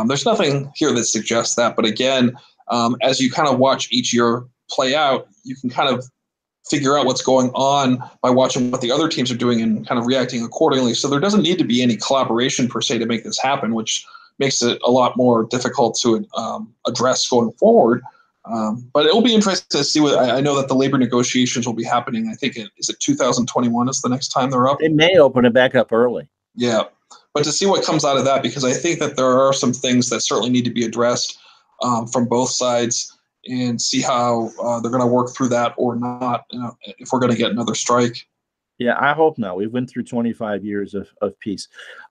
There's nothing here that suggests that. But again, as you kind of watch each year play out, you can kind of figure out what's going on by watching what the other teams are doing and kind of reacting accordingly. So there doesn't need to be any collaboration per se to make this happen, which makes it a lot more difficult to address going forward. But it'll be interesting to see what I know that the labor negotiations will be happening. I think is it 2021 is the next time they're up. They may open it back up early. Yeah, but to see what comes out of that, because I think that there are some things that certainly need to be addressed from both sides, and see how they're going to work through that or not, if we're going to get another strike. Yeah, I hope not. We've been through 25 years of peace.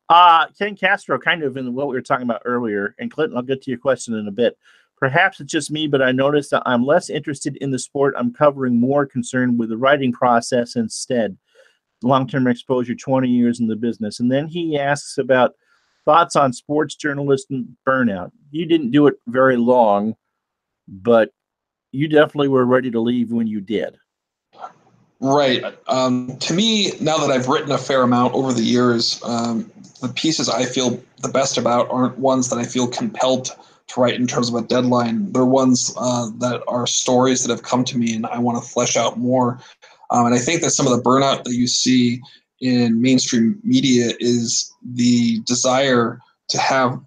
Ken Castro, kind of in what we were talking about earlier, and Clinton, I'll get to your question in a bit. Perhaps it's just me, but I noticed that I'm less interested in the sport I'm covering, more concerned with the writing process instead. Long-term exposure, 20 years in the business. And then he asks about thoughts on sports journalism burnout. You didn't do it very long, but you definitely were ready to leave when you did. Right. To me, now that I've written a fair amount over the years, the pieces I feel the best about aren't ones that I feel compelled to write in terms of a deadline. They're ones that are stories that have come to me and I want to flesh out more. And I think that some of the burnout that you see in mainstream media is the desire to have,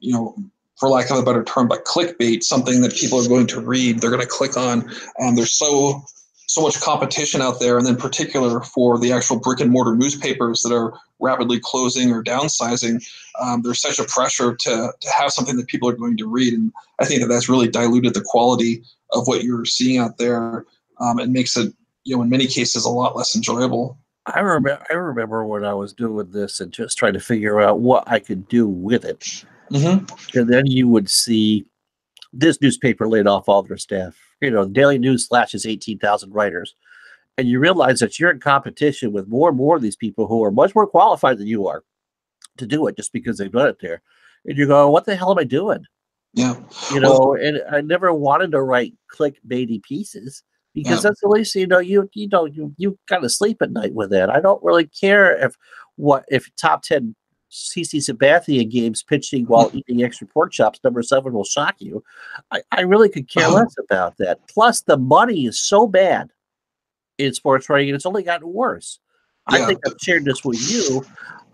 for lack of a better term, but clickbait, something that people are going to read, they're going to click on. There's so much competition out there, and in particular for the actual brick and mortar newspapers that are rapidly closing or downsizing, there's such a pressure to have something that people are going to read. And I think that that's really diluted the quality of what you're seeing out there, and makes it, in many cases, a lot less enjoyable. I remember when I was doing this and just trying to figure out what I could do with it. And then you would see this newspaper laid off all their staff. The Daily News slashes 18,000 writers. And you realize that you're in competition with more and more of these people who are much more qualified than you are to do it just because they've done it there. And you go, what the hell am I doing? Yeah. And I never wanted to write clickbaity pieces because that's the least, you kind of sleep at night with it. I don't really care if top 10 CC Sabathia games pitching while eating extra pork chops, number 7 will shock you. I really could care less about that. Plus, the money is so bad in sports writing, and it's only gotten worse. I think I've shared this with you.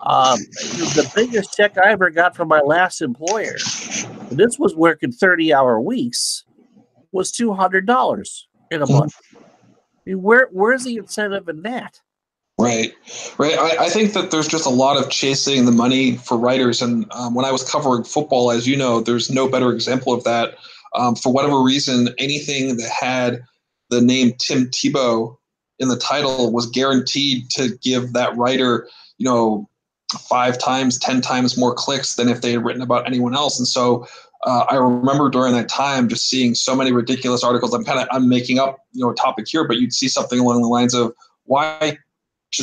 The biggest check I ever got from my last employer, and this was working 30-hour weeks, was $200 in a month. I mean, where's the incentive in that? Right. I think that there's just a lot of chasing the money for writers. And when I was covering football, as you know, there's no better example of that. For whatever reason, anything that had the name Tim Tebow in the title was guaranteed to give that writer, 5 times, 10 times more clicks than if they had written about anyone else. And so I remember during that time just seeing so many ridiculous articles. I'm making up, a topic here, but you'd see something along the lines of why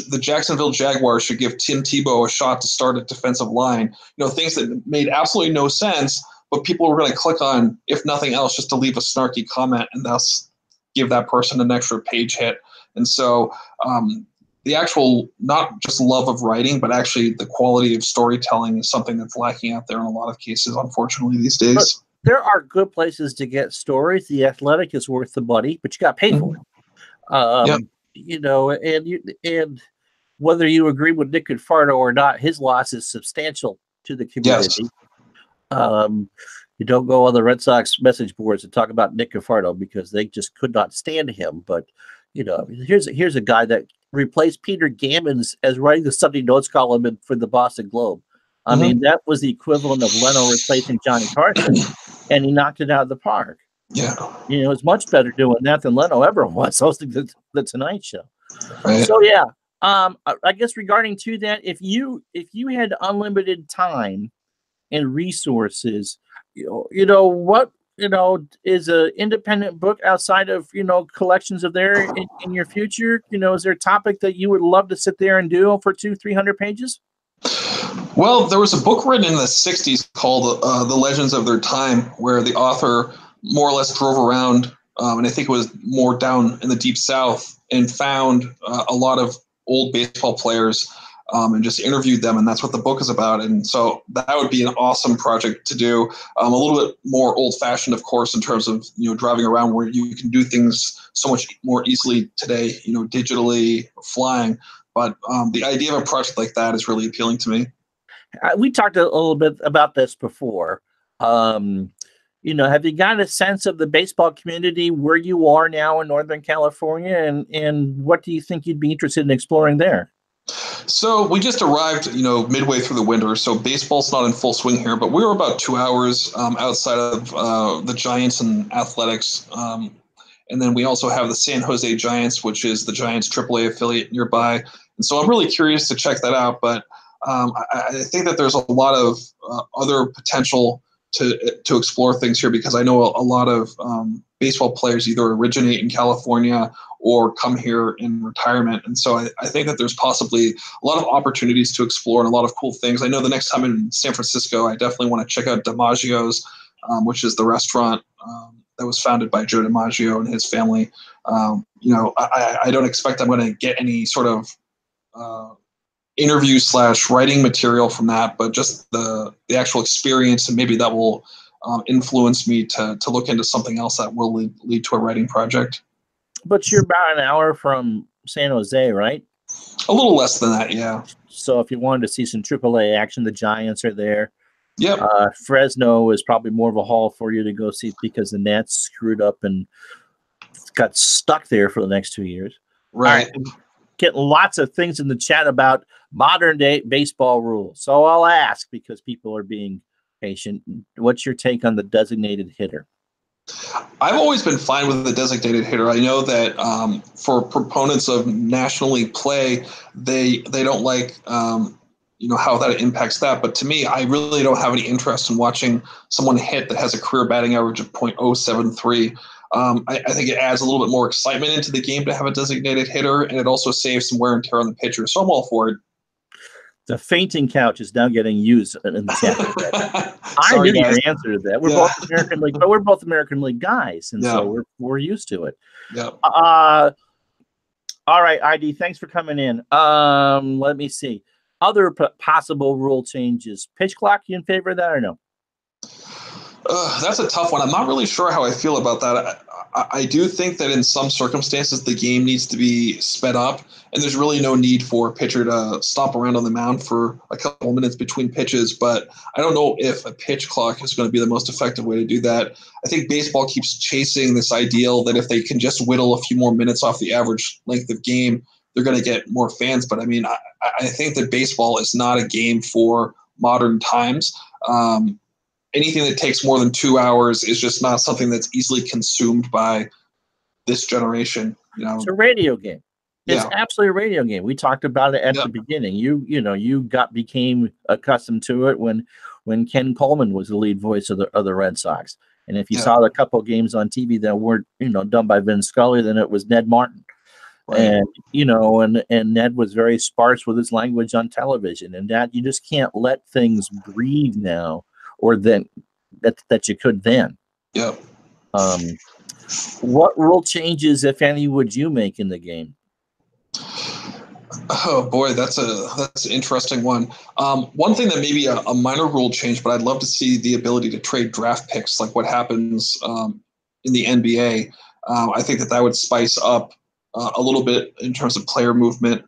the Jacksonville Jaguars should give Tim Tebow a shot to start a defensive line. Things that made absolutely no sense, but people were going to click on, if nothing else, just to leave a snarky comment and thus give that person an extra page hit. And so the actual, not just love of writing, but actually the quality of storytelling is something that's lacking out there in a lot of cases, unfortunately, these days. But there are good places to get stories. The Athletic is worth the money, but you got to pay for it. And whether you agree with Nick Confardo or not, his loss is substantial to the community. Yes. You don't go on the Red Sox message boards and talk about Nick Confardo because they just could not stand him. But here's a guy that replaced Peter Gammons as writing the Sunday Notes column for the Boston Globe. I mean, that was the equivalent of Leno replacing Johnny Carson, and he knocked it out of the park. Yeah. It's much better doing that than Leno ever was hosting the Tonight Show. Right. So yeah, I guess regarding to that, if you had unlimited time and resources, what is an independent book outside of collections of there in your future? Is there a topic that you would love to sit there and do for 200-300 pages? Well, there was a book written in the 60s called The Legends of Their Time, where the author more or less drove around, and I think it was more down in the Deep South, and found a lot of old baseball players and just interviewed them, and that's what the book is about. And so that would be an awesome project to do. A little bit more old-fashioned, of course, in terms of driving around, where you can do things so much more easily today, digitally, flying. But the idea of a project like that is really appealing to me. We talked a little bit about this before. Have you got a sense of the baseball community where you are now in Northern California, and what do you think you'd be interested in exploring there? So we just arrived, midway through the winter, so baseball's not in full swing here, but we were about 2 hours outside of the Giants and Athletics. And then we also have the San Jose Giants, which is the Giants AAA affiliate nearby. And so I'm really curious to check that out. But I think that there's a lot of other potential to explore things here, because I know a lot of baseball players either originate in California or come here in retirement. And so I think that there's possibly a lot of opportunities to explore and a lot of cool things. I know the next time in San Francisco, I definitely want to check out DiMaggio's, which is the restaurant that was founded by Joe DiMaggio and his family. I don't expect I'm going to get any sort of interview/writing material from that, but just the actual experience, and maybe that will influence me to look into something else that will lead to a writing project. But you're about an hour from San Jose, right? A little less than that, yeah. So if you wanted to see some AAA action, the Giants are there. Yep. Fresno is probably more of a haul for you to go see because the Nats screwed up and got stuck there for the next 2 years. Right. Getting lots of things in the chat about modern day baseball rules. So I'll ask, because people are being patient, what's your take on the designated hitter? I've always been fine with the designated hitter. I know that for proponents of National League play, they don't like how that impacts that. But to me, I really don't have any interest in watching someone hit that has a career batting average of .073. I think it adds a little bit more excitement into the game to have a designated hitter, and it also saves some wear and tear on the pitcher. So I'm all for it. The fainting couch is now getting used in the chat. I knew your answer to that. We're both American League, but we're both American League guys, and so we're used to it. Yeah. All right, ID. Thanks for coming in. Let me see other possible rule changes. Pitch clock. You in favor of that or no? That's a tough one. I'm not really sure how I feel about that. I do think that in some circumstances the game needs to be sped up, and there's really no need for a pitcher to stomp around on the mound for a couple minutes between pitches. But I don't know if a pitch clock is going to be the most effective way to do that. I think baseball keeps chasing this ideal that if they can just whittle a few more minutes off the average length of game, they're going to get more fans. But I mean, I think that baseball is not a game for modern times. Anything that takes more than 2 hours is just not something that's easily consumed by this generation. It's a radio game. It's absolutely a radio game. We talked about it at the beginning. You became accustomed to it when Ken Coleman was the lead voice of the Red Sox. And if you saw a couple of games on TV that weren't done by Vin Scully, then it was Ned Martin. Right. And Ned was very sparse with his language on television, and that you just can't let things breathe now, or then that you could then. Yeah. What rule changes, if any, would you make in the game? Oh boy, that's an interesting one. One thing that maybe a minor rule change, but I'd love to see the ability to trade draft picks, like what happens in the NBA. I think that would spice up a little bit in terms of player movement.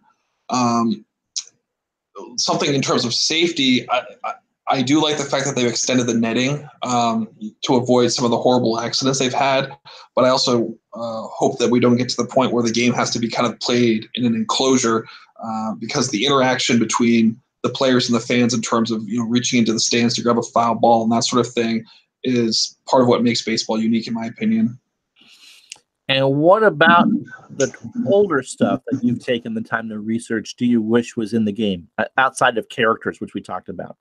Something in terms of safety, I do like the fact that they've extended the netting to avoid some of the horrible accidents they've had. But I also hope that we don't get to the point where the game has to be kind of played in an enclosure because the interaction between the players and the fans in terms of reaching into the stands to grab a foul ball and that sort of thing is part of what makes baseball unique, in my opinion. And what about the older stuff that you've taken the time to research do you wish was in the game, outside of characters, which we talked about?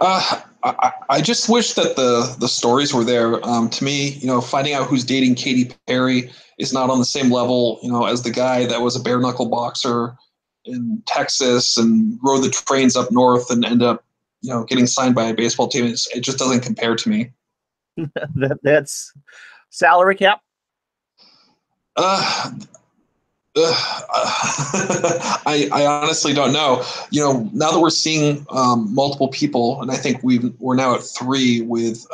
I just wish that the stories were there. To me, finding out who's dating Katy Perry is not on the same level, as the guy that was a bare knuckle boxer in Texas and rode the trains up north and end up, getting signed by a baseball team. It just doesn't compare to me. That's salary cap. I honestly don't know. Now that we're seeing multiple people, and I think we're now at 3 with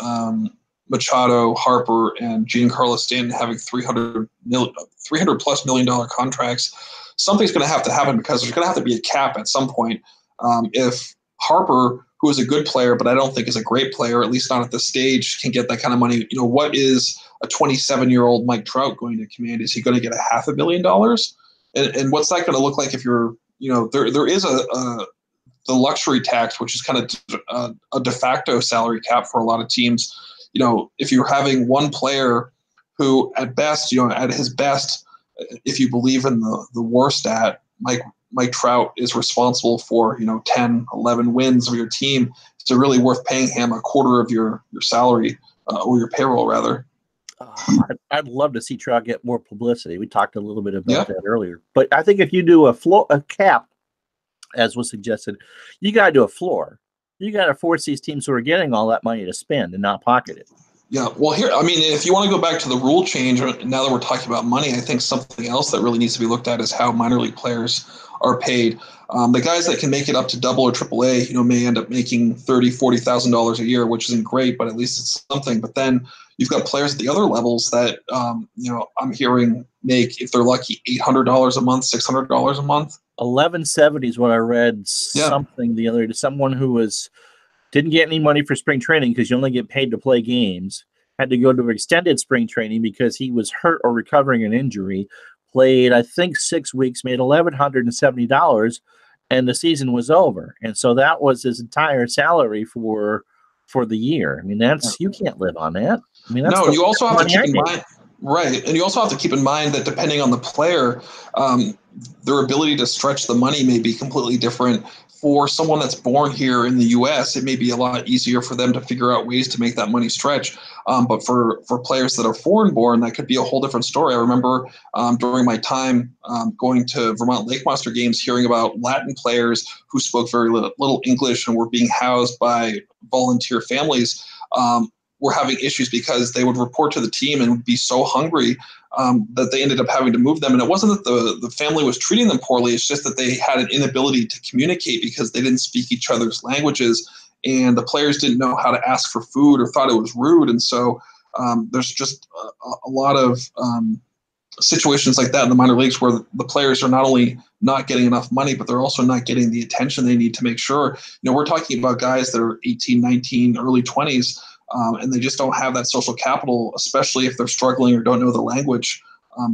Machado, Harper, and Giancarlo Stanton having $300+ million contracts. Something's going to have to happen because there's going to have to be a cap at some point. If Harper, who is a good player, but I don't think is a great player, at least not at this stage, can get that kind of money, what is a 27-year-old Mike Trout going to command? Is he going to get $500 million? And what's that going to look like if you're, there is the luxury tax, which is kind of a de facto salary cap for a lot of teams. If you're having one player who at best, at his best, if you believe in the worst stat, Mike Trout is responsible for, 10, 11 wins of your team, it's really worth paying him a quarter of your salary or your payroll, rather. I'd love to see Trout get more publicity. We talked a little bit about that earlier. But I think if you do a cap, as was suggested, you got to do a floor. You got to force these teams who are getting all that money to spend and not pocket it. Yeah, well, if you want to go back to the rule change, now that we're talking about money, I think something else that really needs to be looked at is how minor league players are paid. The guys that can make it up to double or triple A, may end up making $30,000, $40,000 a year, which isn't great, but at least it's something. But then you've got players at the other levels that, I'm hearing make, if they're lucky, $800 a month, $600 a month. 1170 is what I read. Something the other day. Someone who didn't get any money for spring training because you only get paid to play games, had to go to extended spring training because he was hurt or recovering an injury, played, I think, 6 weeks, made $1,170, and the season was over. And so that was his entire salary for the year. You can't live on that. No, you also have to keep in mind, right? And you also have to keep in mind that depending on the player, their ability to stretch the money may be completely different. For someone that's born here in the U.S., it may be a lot easier for them to figure out ways to make that money stretch. But for players that are foreign-born, that could be a whole different story. I remember during my time going to Vermont Lake Monster games, hearing about Latin players who spoke very little English and were being housed by volunteer families. Were having issues because they would report to the team and would be so hungry that they ended up having to move them. And it wasn't that the family was treating them poorly. It's just that they had an inability to communicate because they didn't speak each other's languages. and the players didn't know how to ask for food or thought it was rude. And so there's just a lot of situations like that in the minor leagues where the players are not only not getting enough money, but they're also not getting the attention they need to make sure. We're talking about guys that are 18, 19, early 20s, and they just don't have that social capital, especially if they're struggling or don't know the language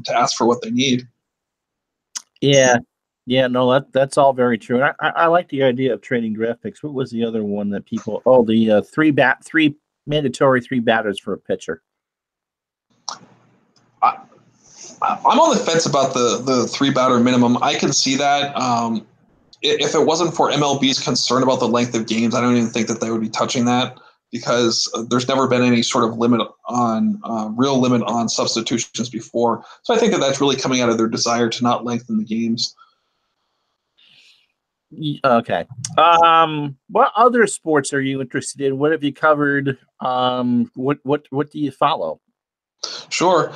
to ask for what they need. Yeah. Yeah, no, that's all very true. And I like the idea of trading draft picks. What was the other one that people? Oh, the three mandatory three batters for a pitcher. I'm on the fence about the three batter minimum. I can see that. If it wasn't for MLB's concern about the length of games, I don't even think that they would be touching that, because there's never been any sort of real limit on substitutions before. So I think that that's really coming out of their desire to not lengthen the games. Okay. What other sports are you interested in? What have you covered? What do you follow? Sure.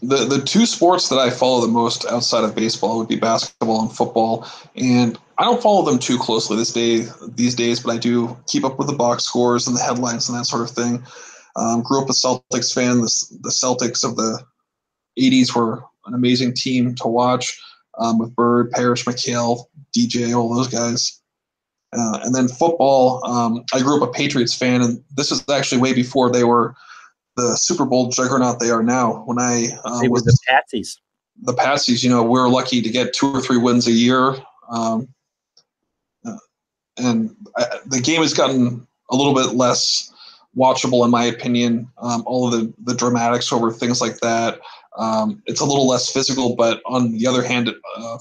The two sports that I follow the most outside of baseball would be basketball and football, and I don't follow them too closely these days, but I do keep up with the box scores and the headlines and that sort of thing. Grew up a Celtics fan. The Celtics of the 80s were an amazing team to watch, with Bird, Parrish, McHale, DJ, all those guys. And then football, I grew up a Patriots fan, and this is actually way before they were the Super Bowl juggernaut they are now. When they were the Patsies. The Patsies, we were lucky to get 2 or 3 wins a year. And the game has gotten a little bit less watchable, in my opinion. All of the dramatics over things like that. It's a little less physical, but on the other hand,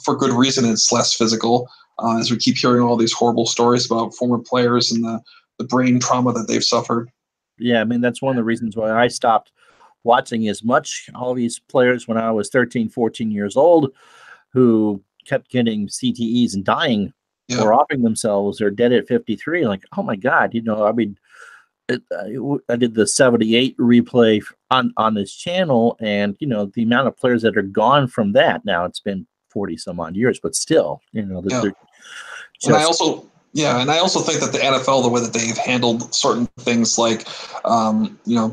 for good reason, it's less physical, as we keep hearing all these horrible stories about former players and the brain trauma that they've suffered. Yeah, I mean, that's one of the reasons why I stopped watching as much. All these players when I was 13, 14 years old who kept getting CTEs and dying or offing themselves or dead at 53. Like, oh my God, I mean, I did the 78 replay on this channel, and, the amount of players that are gone from that. Now it's been 40 some odd years, but still, they're just... And I also think that the NFL, the way that they've handled certain things like,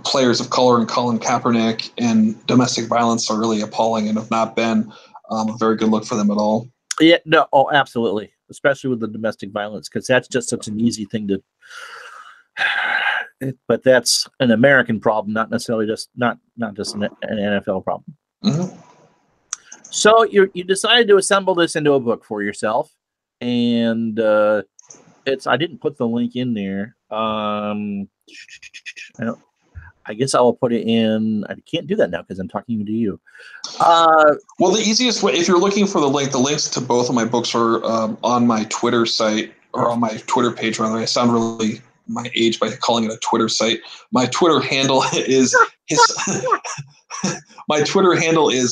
players of color and Colin Kaepernick and domestic violence are really appalling and have not been a very good look for them at all. Yeah, no, oh, absolutely. Especially with the domestic violence, because that's just such an easy thing to. But that's an American problem, not necessarily not just an NFL problem. Mm-hmm. So you decided to assemble this into a book for yourself, and I didn't put the link in there. I guess I will put it in. I can't do that now because I'm talking to you. Well, the easiest way, if you're looking for the links to both of my books are on my Twitter site, or on my Twitter page, rather. I sound really my age by calling it a Twitter site. My Twitter handle is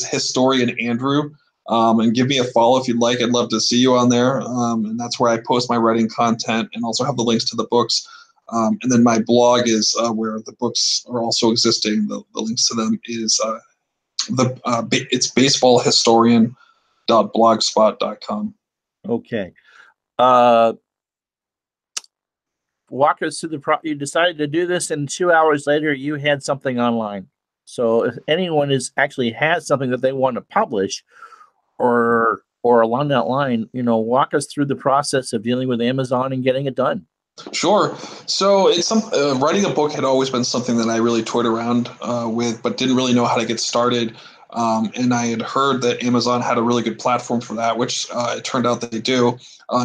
Historian Andrew. And give me a follow if you'd like. I'd love to see you on there. And that's where I post my writing content and also have the links to the books. And then my blog is where the books are also existing. The links to them is it's baseballhistorian.blogspot.com. Okay. Walk us through you decided to do this, and 2 hours later you had something online. So if anyone actually has something that they want to publish or along that line, walk us through the process of dealing with Amazon and getting it done. Sure. So it's writing a book had always been something that I really toyed around with, but didn't really know how to get started. And I had heard that Amazon had a really good platform for that, which it turned out that they do,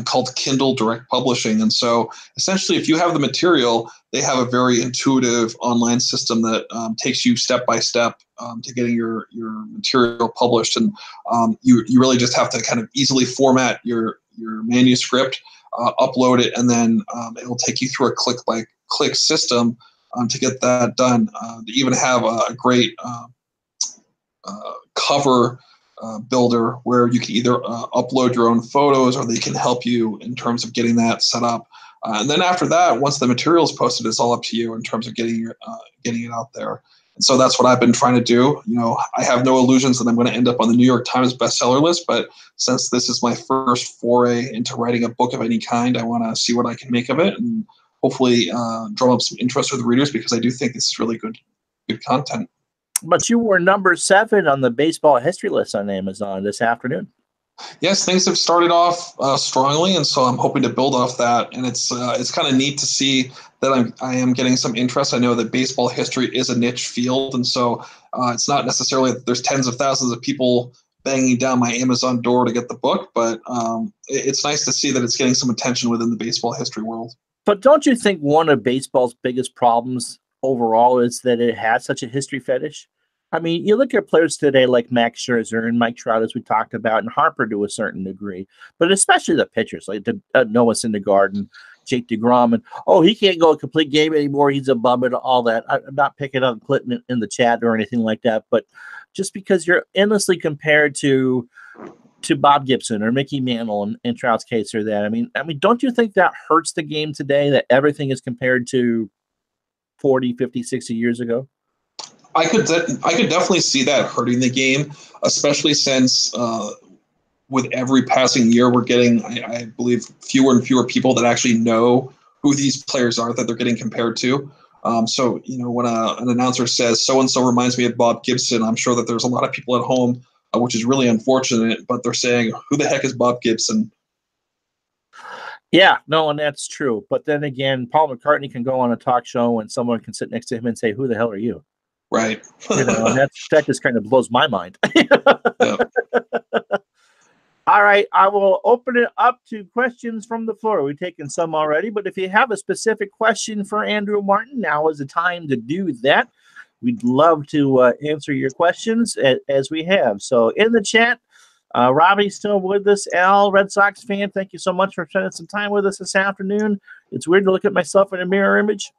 called Kindle Direct Publishing. And so essentially, if you have the material, they have a very intuitive online system that takes you step by step to getting your material published. And you really just have to kind of easily format your manuscript, upload it, and then it will take you through a click-by-click system to get that done. They even have a great cover builder where you can either upload your own photos, or they can help you in terms of getting that set up. And then after that, once the material is posted, it's all up to you in terms of getting it out there. So that's what I've been trying to do. I have no illusions that I'm going to end up on the New York Times bestseller list, but since this is my first foray into writing a book of any kind, I want to see what I can make of it and hopefully drum up some interest with the readers, because I do think this is really good content. But you were number 7 on the baseball history list on Amazon this afternoon. Yes, things have started off strongly, and so I'm hoping to build off that. And it's kind of neat to see that I am getting some interest. I know that baseball history is a niche field, and so it's not necessarily that there's tens of thousands of people banging down my Amazon door to get the book, but it's nice to see that it's getting some attention within the baseball history world. But don't you think one of baseball's biggest problems overall is that it has such a history fetish? I mean, you look at players today like Max Scherzer and Mike Trout, as we talked about, and Harper to a certain degree, but especially the pitchers like Noah Syndergaard and Jake DeGrom, and he can't go a complete game anymore. He's a bum and all that. I'm not picking on Clinton in the chat or anything like that, but just because you're endlessly compared to Bob Gibson or Mickey Mantle in Trout's case or that. I mean, don't you think that hurts the game today, that everything is compared to 40, 50, 60 years ago? I could definitely see that hurting the game, especially since with every passing year we're getting, I believe, fewer and fewer people that actually know who these players are that they're getting compared to. So when an announcer says so-and-so reminds me of Bob Gibson, I'm sure that there's a lot of people at home, which is really unfortunate, but they're saying, who the heck is Bob Gibson? Yeah, no, and that's true. But then again, Paul McCartney can go on a talk show and someone can sit next to him and say, who the hell are you? Right. And that just kind of blows my mind. Yep. All right, I will open it up to questions from the floor. We've taken some already, but if you have a specific question for Andrew Martin, now is the time to do that. We'd love to answer your questions as we have. So in the chat, Robbie's still with us. Al, Red Sox fan, thank you so much for spending some time with us this afternoon. It's weird to look at myself in a mirror image.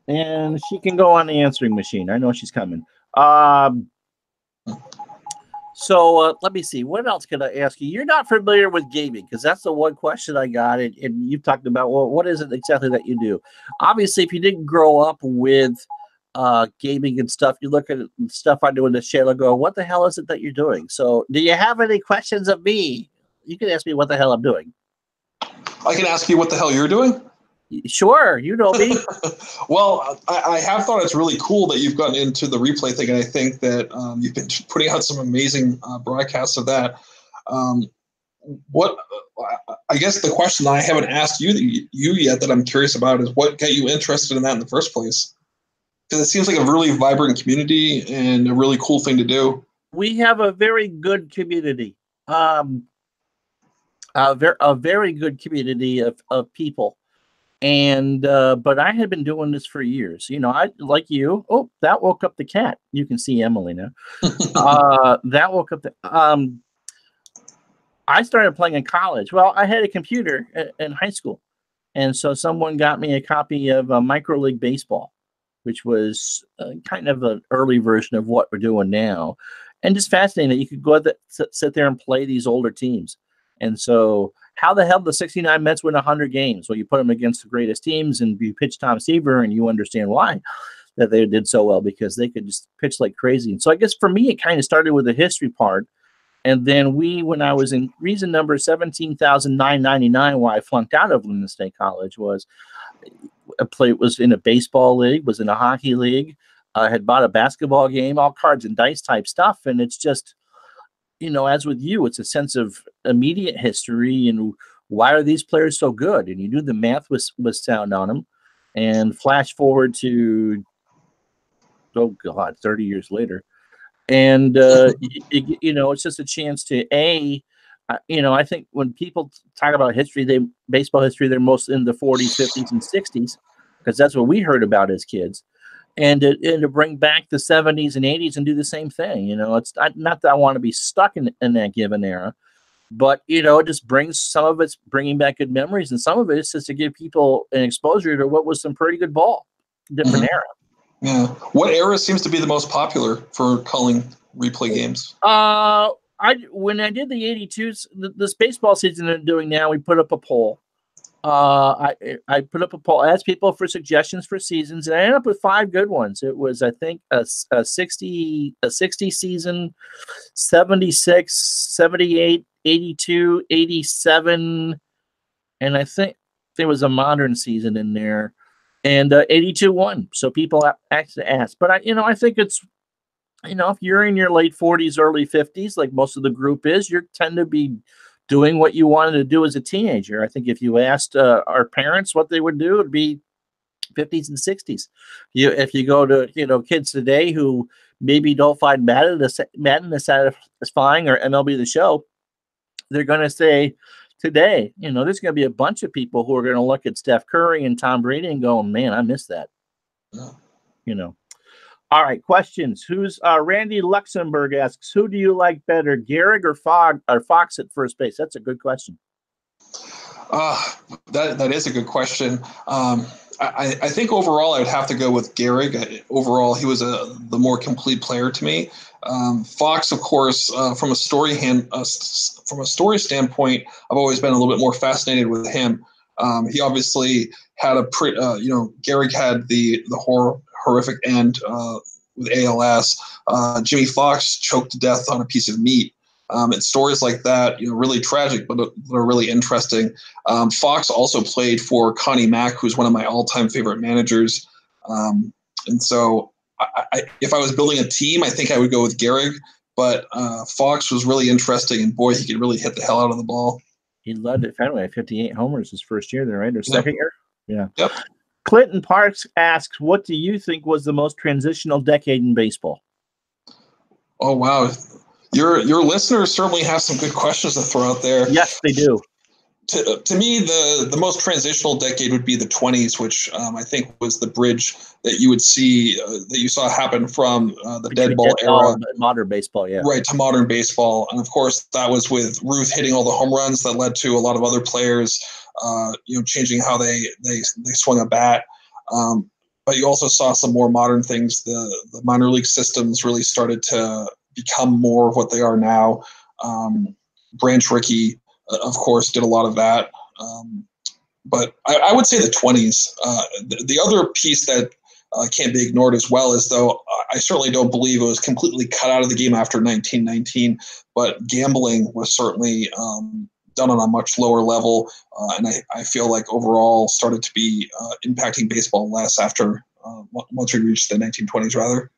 And she can go on the answering machine. I know she's coming. So let me see. What else can I ask you? You're not familiar with gaming, because that's the one question I got. And you've talked about, well, what is it exactly that you do? Obviously, if you didn't grow up with gaming and stuff, you look at stuff I do in the channel and go, what the hell is it that you're doing? So do you have any questions of me? You can ask me what the hell I'm doing. I can ask you what the hell you're doing? Sure, you know me. Well, I have thought it's really cool that you've gotten into the replay thing, and I think that you've been putting out some amazing broadcasts of that. What I guess the question that I haven't asked you yet that I'm curious about is what got you interested in that in the first place? Because it seems like a really vibrant community and a really cool thing to do. We have a very good community, a very good community of people. And but I had been doing this for years. I like you. Oh, that woke up the cat. You can see Emily now. That woke up the. I started playing in college. Well, I had a computer in high school, and so someone got me a copy of Micro League Baseball, which was kind of an early version of what we're doing now, and just fascinating that you could go sit there and play these older teams. And so, how the hell the 69 Mets win 100 games? Well, you put them against the greatest teams, and you pitch Tom Seaver, and you understand why that they did so well, because they could just pitch like crazy. And so, I guess for me, it kind of started with the history part. And then when I was in reason number 17,999, why I flunked out of Linden State College, was was in a baseball league, was in a hockey league, had bought a basketball game, all cards and dice type stuff. And it's just, as with you, it's a sense of immediate history and why are these players so good? And you do the math with sound on them, and flash forward to, 30 years later. And, it's just a chance to, I think when people talk about history, baseball history, they're most in the 40s, 50s, and 60s, because that's what we heard about as kids. And to bring back the 70s and 80s and do the same thing. It's not that I want to be stuck in that given era, but, it just brings, some of it's bringing back good memories, and some of it is just to give people an exposure to what was some pretty good ball, different era. Yeah. What era seems to be the most popular for calling replay games? When I did the 82s, this baseball season I'm doing now, we put up a poll, I put up a poll, asked people for suggestions for seasons, and I ended up with 5 good ones. It was, I think, a 60 season, 76, 78, 82, 87, and I think there was a modern season in there, and 82 won. So people actually asked, but I think it's, if you're in your late 40s, early 50s, like most of the group is, you tend to be doing what you wanted to do as a teenager. I think if you asked our parents what they would do, it'd be 50s and 60s. If you go to kids today who maybe don't find Madden as satisfying or MLB The Show, they're going to say today, there's going to be a bunch of people who are going to look at Steph Curry and Tom Brady and go, man, I miss that. All right, questions. Who's Randy Luxembourg asks, who do you like better, Gehrig or Fox at first base? That's a good question. That is a good question. I think overall I would have to go with Gehrig. Overall, he was the more complete player to me. Fox, of course, from a story standpoint, I've always been a little bit more fascinated with him. He obviously had Gehrig had the horrific end with ALS. Jimmy Fox choked to death on a piece of meat. It's stories like that, really tragic, but are really interesting. Fox also played for Connie Mack, who's one of my all-time favorite managers. And so if I was building a team, I think I would go with Gehrig. But Fox was really interesting, and boy, he could really hit the hell out of the ball. He led at Fenway, 58 homers his first year there, right? Or second year? Yeah. Yep. Clinton Parks asks, what do you think was the most transitional decade in baseball? Oh, wow. Your listeners certainly have some good questions to throw out there. Yes, they do. To me, the most transitional decade would be the 20s, which I think was the bridge that you would see that you saw happen from the dead ball era, modern baseball, yeah, right, to modern baseball. And of course, that was with Ruth hitting all the home runs that led to a lot of other players, changing how they swung a bat. But you also saw some more modern things. The minor league systems really started to become more of what they are now. Branch Rickey, of course, did a lot of that. But I would say the 20s. The other piece that can't be ignored as well is, though, I certainly don't believe it was completely cut out of the game after 1919, but gambling was certainly done on a much lower level. And I feel like overall started to be impacting baseball less after once we reached the 1920s, rather.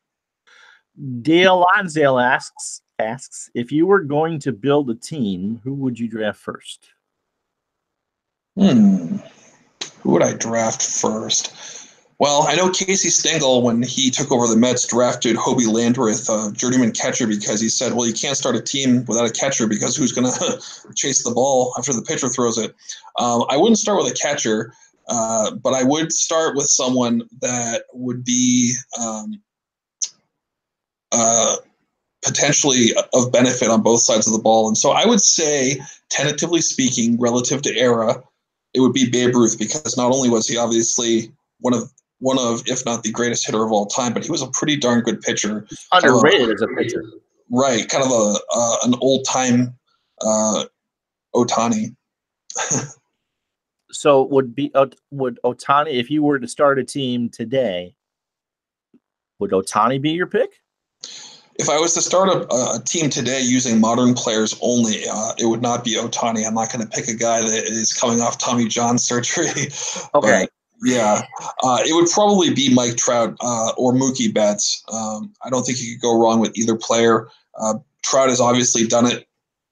Dale Lonsdale asks, if you were going to build a team, who would you draft first? Who would I draft first? Well, I know Casey Stengel, when he took over the Mets, drafted Hobie Landreth, a journeyman catcher, because he said, well, you can't start a team without a catcher because who's going to chase the ball after the pitcher throws it? I wouldn't start with a catcher, but I would start with someone that would be potentially of benefit on both sides of the ball. And so I would say, tentatively speaking, relative to era, it would be Babe Ruth, because not only was he obviously one of, if not the greatest hitter of all time, but he was a pretty darn good pitcher. Underrated as a pitcher. Right, kind of an old-time Ohtani. So would Ohtani, if you were to start a team today, would Ohtani be your pick? If I was to start a team today using modern players only, it would not be Ohtani. I'm not going to pick a guy that is coming off Tommy John surgery. Okay. But, yeah, it would probably be Mike Trout or Mookie Betts. I don't think you could go wrong with either player. Trout has obviously done it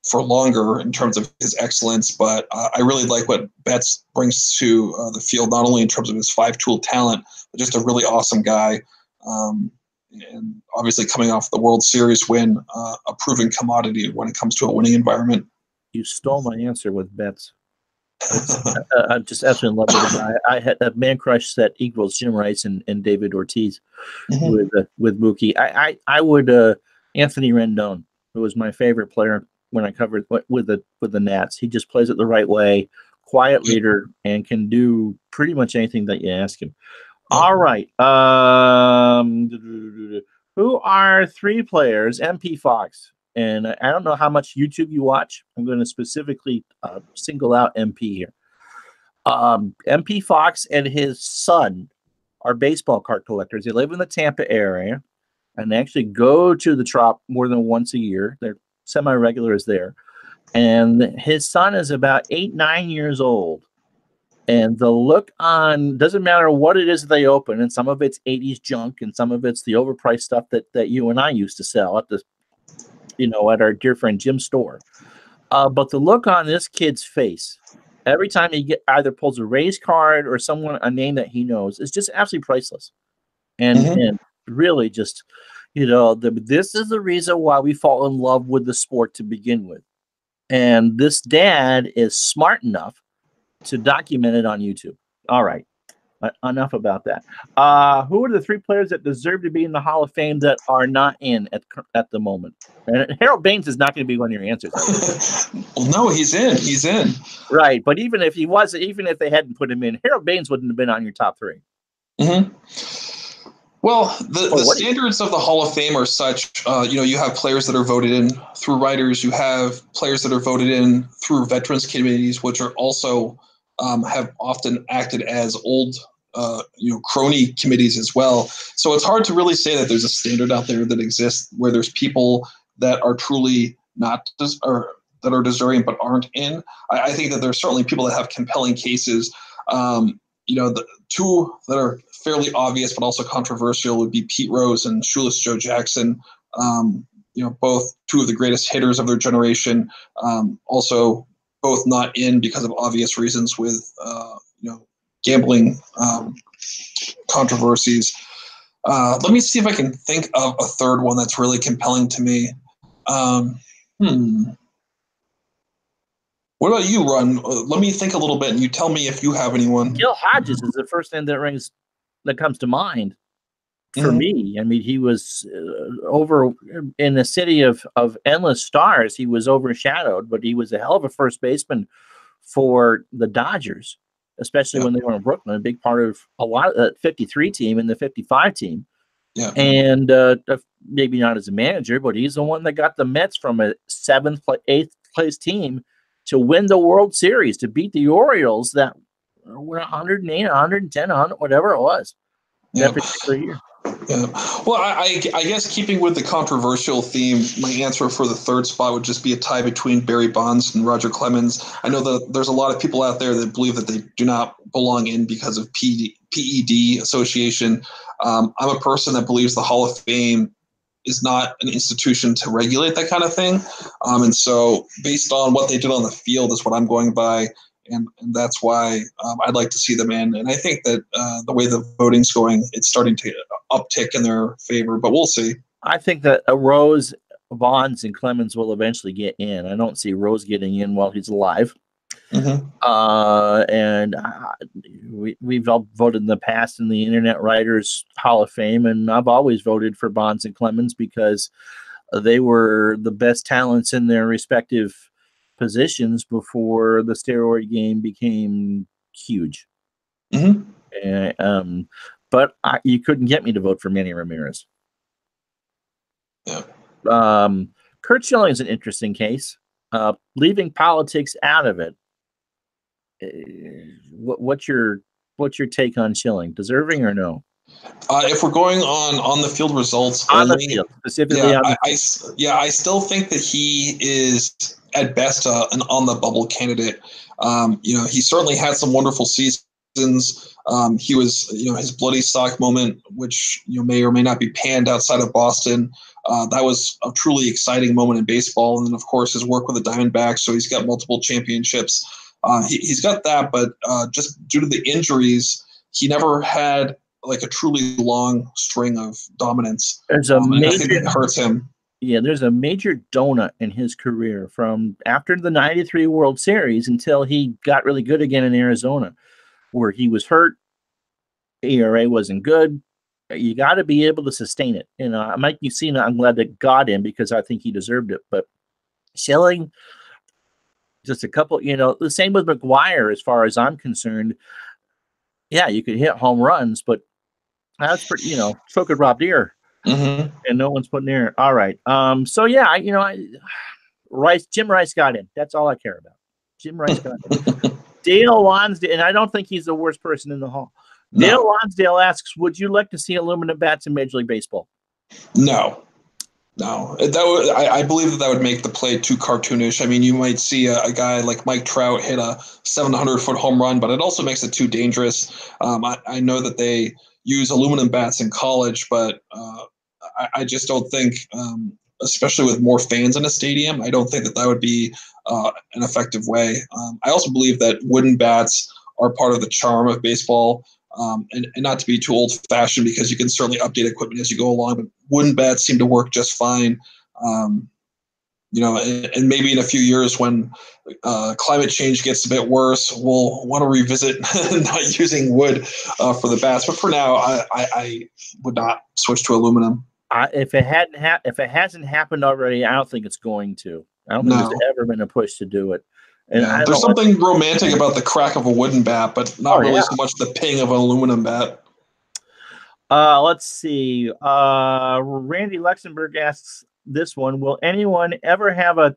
for longer in terms of his excellence, but I really like what Betts brings to the field, not only in terms of his five-tool talent, but just a really awesome guy. And obviously coming off the World Series win, a proven commodity when it comes to a winning environment. You stole my answer with Betts. I'm just absolutely in love with the guy. I had a man crush that equals Jim Rice and David Ortiz with Mookie. I would Anthony Rendon, who was my favorite player when I covered with the Nats. He just plays it the right way, quiet leader, and can do pretty much anything that you ask him. All right. Who are 3 players? MP Fox. And I don't know how much YouTube you watch. I'm going to specifically single out MP here. MP Fox and his son are baseball card collectors. They live in the Tampa area, and they actually go to the Trop more than once a year. They're semi-regulars there. And his son is about 8, 9 years old. And the look on, doesn't matter what it is that they open, and some of it's 80s junk, and some of it's the overpriced stuff that you and I used to sell at at our dear friend Jim's store. But the look on this kid's face, every time he either pulls a race card or a name that he knows, is just absolutely priceless. And really just, this is the reason why we fall in love with the sport to begin with. And this dad is smart enough to document it on YouTube. All right. Enough about that. Who are the 3 players that deserve to be in the Hall of Fame that are not in at the moment? And Harold Baines is not going to be one of your answers. Well, no, he's in. He's in. Right. But even if he wasn't, even if they hadn't put him in, Harold Baines wouldn't have been on your top 3. Well, the standards of the Hall of Fame are such, you have players that are voted in through writers. You have players that are voted in through veterans committees, which are also have often acted as old, crony committees as well. So it's hard to really say that there's a standard out there that exists where there's people that are truly not or that are deserving but aren't in. I think that there's certainly people that have compelling cases. The 2 that are fairly obvious but also controversial would be Pete Rose and Shoeless Joe Jackson. Both 2 of the greatest hitters of their generation. Also, both not in because of obvious reasons with gambling controversies. Let me see if I can think of a third one that's really compelling to me. What about you, Ron? Let me think a little bit, and you tell me if you have anyone. Gil Hodges is the first name that comes to mind for me. I mean, he was over in the city of endless stars. He was overshadowed, but he was a hell of a first baseman for the Dodgers, especially when they were in Brooklyn. A big part of a lot of that 53 team and the 55 team. Yeah. And maybe not as a manager, but he's the one that got the Mets from a 7th, 8th place team to win the World Series, to beat the Orioles that were 108, 110, 100, whatever it was that particular year. Yeah. Well, I guess keeping with the controversial theme, my answer for the third spot would just be a tie between Barry Bonds and Roger Clemens. I know that there's a lot of people out there that believe that they do not belong in because of PED association. I'm a person that believes the Hall of Fame is not an institution to regulate that kind of thing. And so based on what they did on the field is what I'm going by. And that's why I'd like to see them in. And I think that the way the voting's going, it's starting to uptick in their favor, but we'll see. I think that Rose, Bonds, and Clemens will eventually get in. I don't see Rose getting in while he's alive. And we've all voted in the past in the Internet Writers Hall of Fame, and I've always voted for Bonds and Clemens because they were the best talents in their respective positions before the steroid game became huge. But you couldn't get me to vote for Manny Ramirez. Curt Schilling is an interesting case. Leaving politics out of it, what's your take on Schilling? Deserving or no? If we're going on the field results on the field, specifically I still think that he is at best an on the bubble candidate. He certainly had some wonderful seasons. He was, his bloody sock moment, which may or may not be panned outside of Boston. That was a truly exciting moment in baseball. And then, of course, his work with the Diamondbacks. So he's got multiple championships. He's got that, but just due to the injuries, he never had like a truly long string of dominance. There's a major, I think it hurts him. Yeah, there's a major donut in his career from after the 93 World Series until he got really good again in Arizona, where he was hurt. ERA wasn't good. You got to be able to sustain it. Mike Mussina, I'm glad that got him because I think he deserved it. But Schilling, just a couple, the same with McGuire as far as I'm concerned. Yeah, you could hit home runs, but that's pretty, so could Rob Deere. And no one's putting there. All right. So yeah, Jim Rice got in. That's all I care about. Jim Rice got in. Dale Lonsdale, and I don't think he's the worst person in the hall. Dale Lonsdale asks, would you like to see aluminum bats in Major League Baseball? No. I believe that would make the play too cartoonish. I mean, you might see a guy like Mike Trout hit a 700-foot home run, but it also makes it too dangerous. I know that they use aluminum bats in college, but I just don't think, especially with more fans in a stadium, I don't think that would be an effective way. I also believe that wooden bats are part of the charm of baseball. And not to be too old-fashioned, because you can certainly update equipment as you go along, but wooden bats seem to work just fine. And maybe in a few years when climate change gets a bit worse, we'll want to revisit not using wood for the bats. But for now, I would not switch to aluminum. If it hasn't happened already, I don't think it's going to. I don't think there's ever been a push to do it. And there's something romantic about the crack of a wooden bat, but not really so much the ping of an aluminum bat. Let's see. Randy Luxembourg asks this one: will anyone ever have a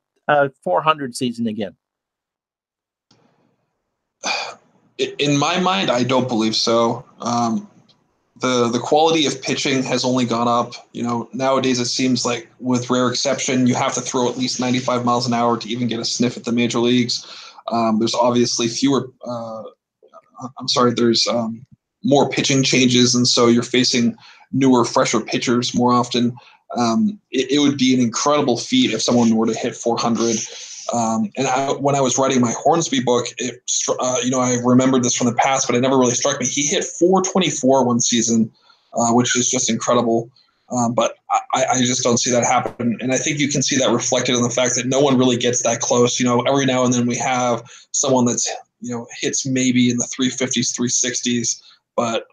400 season again? In my mind, I don't believe so. The quality of pitching has only gone up. Nowadays it seems like, with rare exception, you have to throw at least 95 miles an hour to even get a sniff at the major leagues. There's obviously there's more pitching changes, and so you're facing newer, fresher pitchers more often. It would be an incredible feat if someone were to hit 400. When I was writing my Hornsby book, I remembered this from the past, but it never really struck me. He hit 424 one season, which is just incredible. But I just don't see that happen. And I think you can see that reflected in the fact that no one really gets that close. Every now and then we have someone that's, hits maybe in the 350s, 360s. But,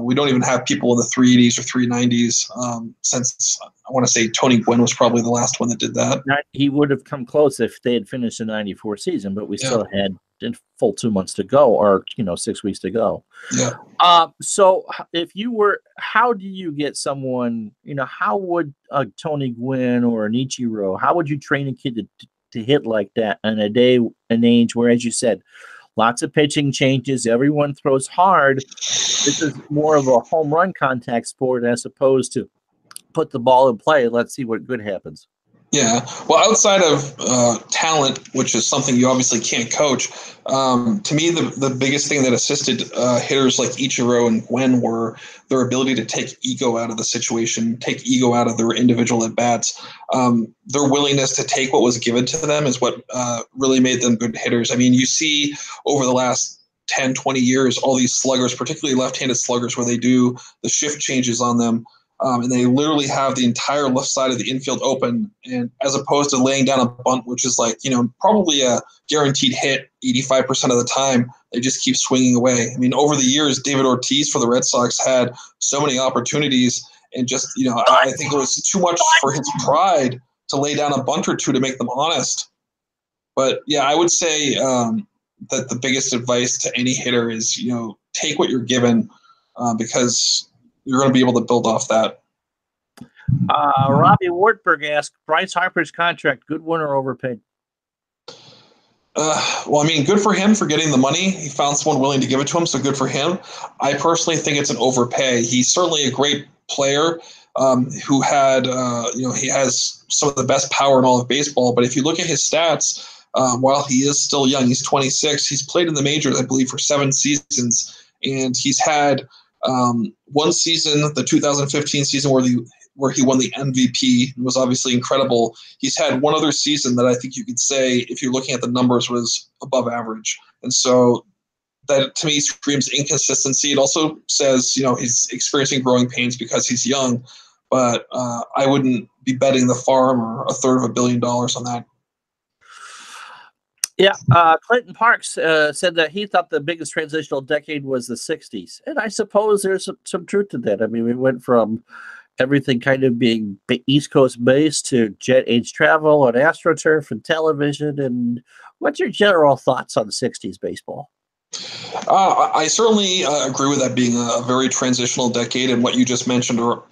we don't even have people in the 380s or 390s since, I want to say, Tony Gwynn was probably the last one that did that. He would have come close if they had finished the 94 season, but we still had a full 2 months to go, or 6 weeks to go. Yeah. So how do you get someone, how would Tony Gwynn or an Ichiro, how would you train a kid to hit like that in a day and age where, as you said, lots of pitching changes, everyone throws hard? This is more of a home run contact sport as opposed to put the ball in play. Let's see what good happens. Yeah. Well, outside of talent, which is something you obviously can't coach, to me, the biggest thing that assisted hitters like Ichiro and Gwen were their ability to take ego out of the situation, take ego out of their individual at-bats. Their willingness to take what was given to them is what really made them good hitters. I mean, you see over the last 10, 20 years, all these sluggers, particularly left-handed sluggers, where they do the shift changes on them. And they literally have the entire left side of the infield open, and as opposed to laying down a bunt, which is like, probably a guaranteed hit 85% of the time, they just keep swinging away. I mean, over the years, David Ortiz for the Red Sox had so many opportunities, and just, I think it was too much for his pride to lay down a bunt or two, to make them honest. But yeah, I would say that the biggest advice to any hitter is, take what you're given, because you're going to be able to build off that. Robbie Wartburg asked, Bryce Harper's contract, good one or overpaid? Well, I mean, good for him for getting the money. He found someone willing to give it to him, so good for him. I personally think it's an overpay. He's certainly a great player who had, he has some of the best power in all of baseball. But if you look at his stats, while he is still young, he's 26. He's played in the majors, I believe, for 7 seasons, and he's had one season, the 2015 season, where he won the MVP, was obviously incredible. He's had one other season that I think you could say, if you're looking at the numbers, was above average. And so that, to me, screams inconsistency. It also says, he's experiencing growing pains because he's young, but I wouldn't be betting the farm or $250 million on that. Yeah, Clinton Parks said that he thought the biggest transitional decade was the 60s. And I suppose there's some truth to that. I mean, we went from everything kind of being East Coast based to jet age travel and AstroTurf and television. And what's your general thoughts on 60s baseball? I certainly agree with that being a very transitional decade. And what you just mentioned are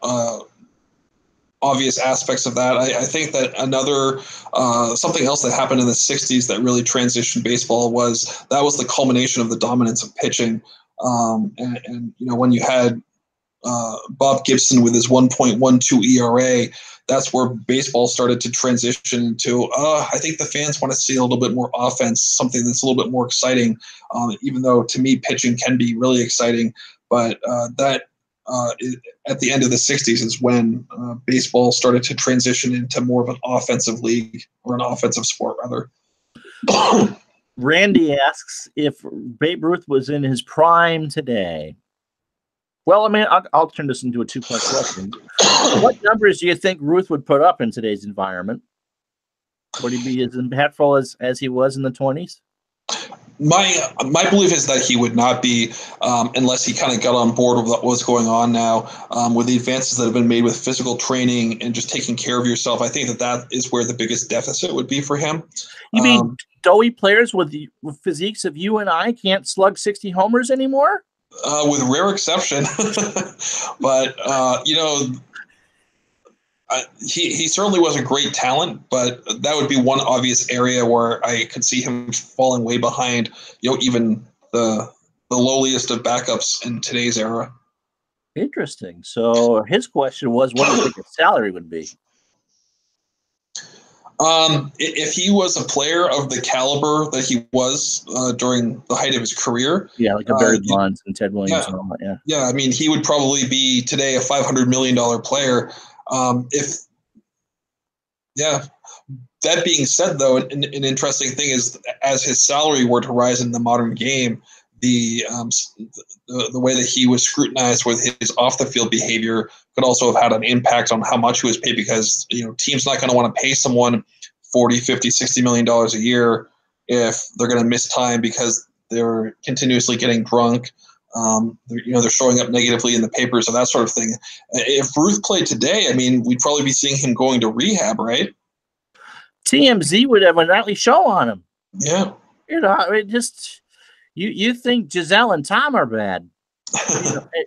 obvious aspects of that. I think that another something else that happened in the 60s that really transitioned baseball was the culmination of the dominance of pitching. And when you had Bob Gibson with his 1.12 ERA, that's where baseball started to transition into, I think the fans want to see a little bit more offense, something that's a little bit more exciting, even though to me pitching can be really exciting. But at the end of the 60s is when baseball started to transition into more of an offensive league, or an offensive sport, rather. Randy asks if Babe Ruth was in his prime today. Well, I mean, I'll turn this into a two-part question. What numbers do you think Ruth would put up in today's environment? Would he be as impactful as he was in the 20s? My belief is that he would not be, unless he kind of got on board with what was going on now, with the advances that have been made with physical training and just taking care of yourself. I think that is where the biggest deficit would be for him. You mean doughy players with physiques of you and I can't slug 60 homers anymore? With rare exception, but he certainly was a great talent, but that would be one obvious area where I could see him falling way behind, even the lowliest of backups in today's era. Interesting. So his question was, what do you think his salary would be? If he was a player of the caliber that he was during the height of his career, like a Barry Bonds and Ted Williams and all that. I mean, he would probably be today a $500 million player. That being said, though, an interesting thing is, as his salary were to rise in the modern game, the way that he was scrutinized with his off the field behavior could also have had an impact on how much he was paid, because teams not going to want to pay someone $40, $50, $60 million a year if they're going to miss time because they're continuously getting drunk. They're showing up negatively in the papers and that sort of thing. If Ruth played today, I mean, we'd probably be seeing him going to rehab, right? TMZ would have a nightly show on him. Yeah. You think Giselle and Tom are bad.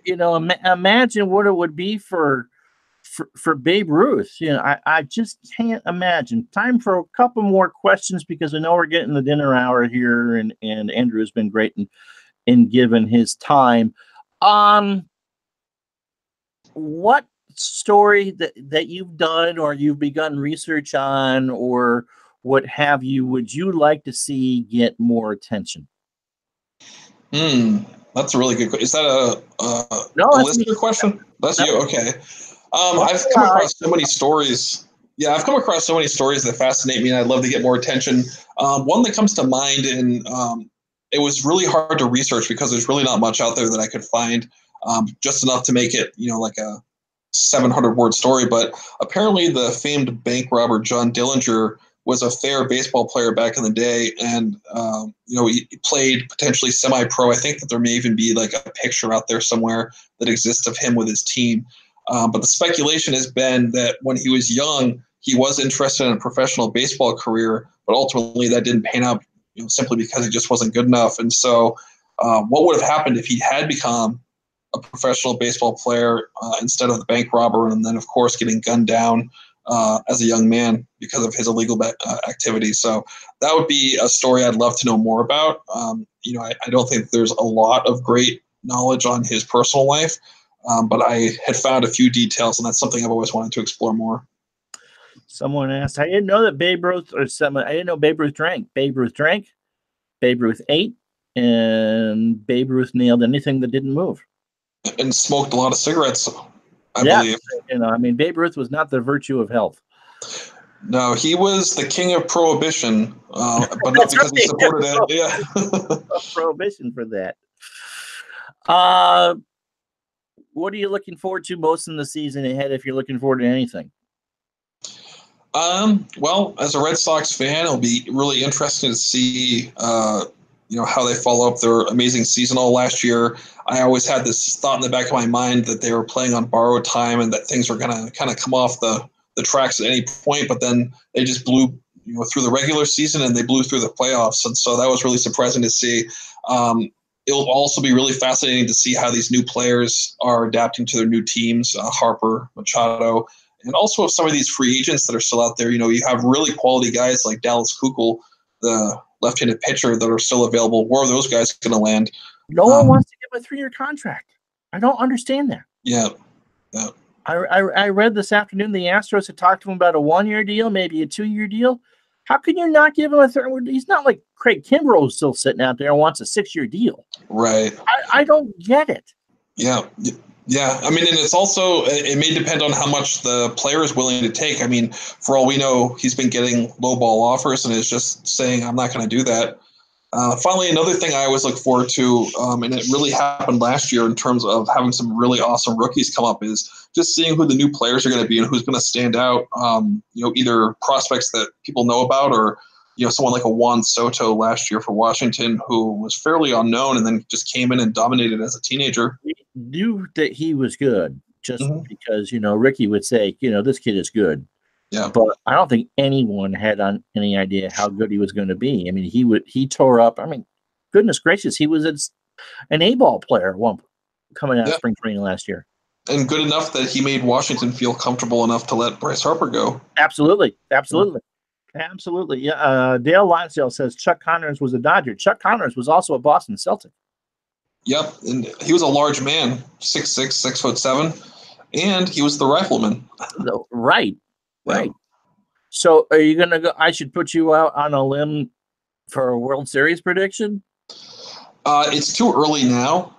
Imagine what it would be for Babe Ruth. I just can't imagine. Time for a couple more questions, because I know we're getting the dinner hour here, and Andrew has been great in giving his time. What story that you've done or you've begun research on or what have you would you like to see get more attention? That's a really good question. Is that a listener question? That's you? Okay. I've come across so many stories. Yeah, I've come across so many stories that fascinate me, and I'd love to get more attention. One that comes to mind, and it was really hard to research because there's really not much out there that I could find, just enough to make it, like a 700-word story. But apparently the famed bank robber John Dillinger was a fair baseball player back in the day, and he played potentially semi-pro. I think that there may even be like a picture out there somewhere that exists of him with his team. But the speculation has been that when he was young, he was interested in a professional baseball career, but ultimately that didn't pan out, simply because he just wasn't good enough. And so what would have happened if he had become a professional baseball player instead of the bank robber, and then, of course, getting gunned down as a young man because of his illegal activities? So that would be a story I'd love to know more about. I don't think there's a lot of great knowledge on his personal life, but I had found a few details, and that's something I've always wanted to explore more. Someone asked, I didn't know that Babe Ruth drank. Babe Ruth drank, Babe Ruth ate, and Babe Ruth nailed anything that didn't move. And smoked a lot of cigarettes, I believe. Babe Ruth was not the virtue of health. No, he was the king of prohibition, but not because he supported it. Yeah. Prohibition for that. What are you looking forward to most in the season ahead, if you're looking forward to anything? Well, as a Red Sox fan, it'll be really interesting to see, how they follow up their amazing season all last year. I always had this thought in the back of my mind that they were playing on borrowed time and that things were going to kind of come off the tracks at any point, but then they just blew through the regular season and they blew through the playoffs. And so that was really surprising to see. It'll also be really fascinating to see how these new players are adapting to their new teams, Harper, Machado, and also of some of these free agents that are still out there. You have really quality guys like Dallas Keuchel, the left-handed pitcher, that are still available. Where are those guys going to land? No one wants to give a 3-year contract. I don't understand that. Yeah. I read this afternoon the Astros had talked to him about a 1-year deal, maybe a 2-year deal. How can you not give him a third? He's not like Craig Kimbrell still sitting out there and wants a 6-year deal. Right. I don't get it. Yeah. Yeah. I mean, and it's also, it may depend on how much the player is willing to take. I mean, for all we know, he's been getting low ball offers and is just saying, I'm not going to do that. Finally, another thing I always look forward to, and it really happened last year in terms of having some really awesome rookies come up, is just seeing who the new players are going to be and who's going to stand out. Either prospects that people know about, or someone like a Juan Soto last year for Washington, who was fairly unknown and then just came in and dominated as a teenager. We knew that he was good just because Ricky would say, this kid is good. Yeah. But I don't think anyone had any idea how good he was going to be. I mean, he tore up. I mean, goodness gracious, he was an A-ball player coming out of spring training last year. And good enough that he made Washington feel comfortable enough to let Bryce Harper go. Absolutely. Yeah. Dale Lonsdale says Chuck Connors was a Dodger. Chuck Connors was also a Boston Celtic. Yep, and he was a large man, 6'6", 6'7", and he was the rifleman. Right. So are you going to go? I should put you out on a limb for a World Series prediction? It's too early now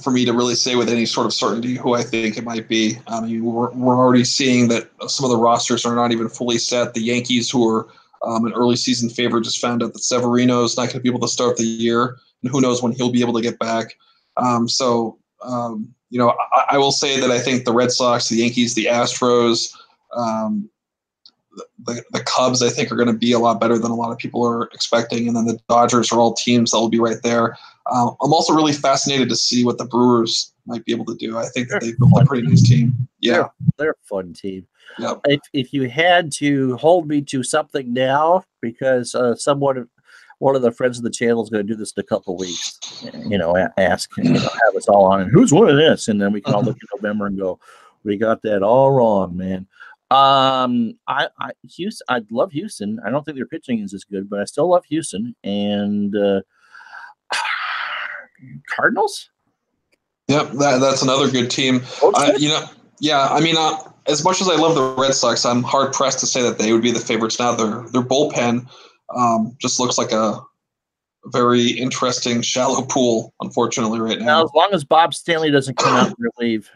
for me to really say with any sort of certainty who I think it might be. I mean, we're already seeing that some of the rosters are not even fully set. The Yankees, who are an early season favorite, just found out that Severino is not going to be able to start the year, and who knows when he'll be able to get back. I will say that I think the Red Sox, the Yankees, the Astros, the Cubs, I think, are going to be a lot better than a lot of people are expecting. And then the Dodgers are all teams that will be right there. I'm also really fascinated to see what the Brewers might be able to do. I think that they've built a pretty nice team. Yeah. They're a fun team. Yep. If you had to hold me to something now, because one of the friends of the channel is going to do this in a couple of weeks, ask, have us all on, and who's winning this? And then we can all look at November and go, we got that all wrong, man. Houston, I love Houston. I don't think their pitching is as good, but I still love Houston. And Cardinals. Yep, that's another good team. As much as I love the Red Sox, I'm hard pressed to say that they would be the favorites now. Their bullpen just looks like a very interesting shallow pool, unfortunately, right now. As long as Bob Stanley doesn't come out and relieve,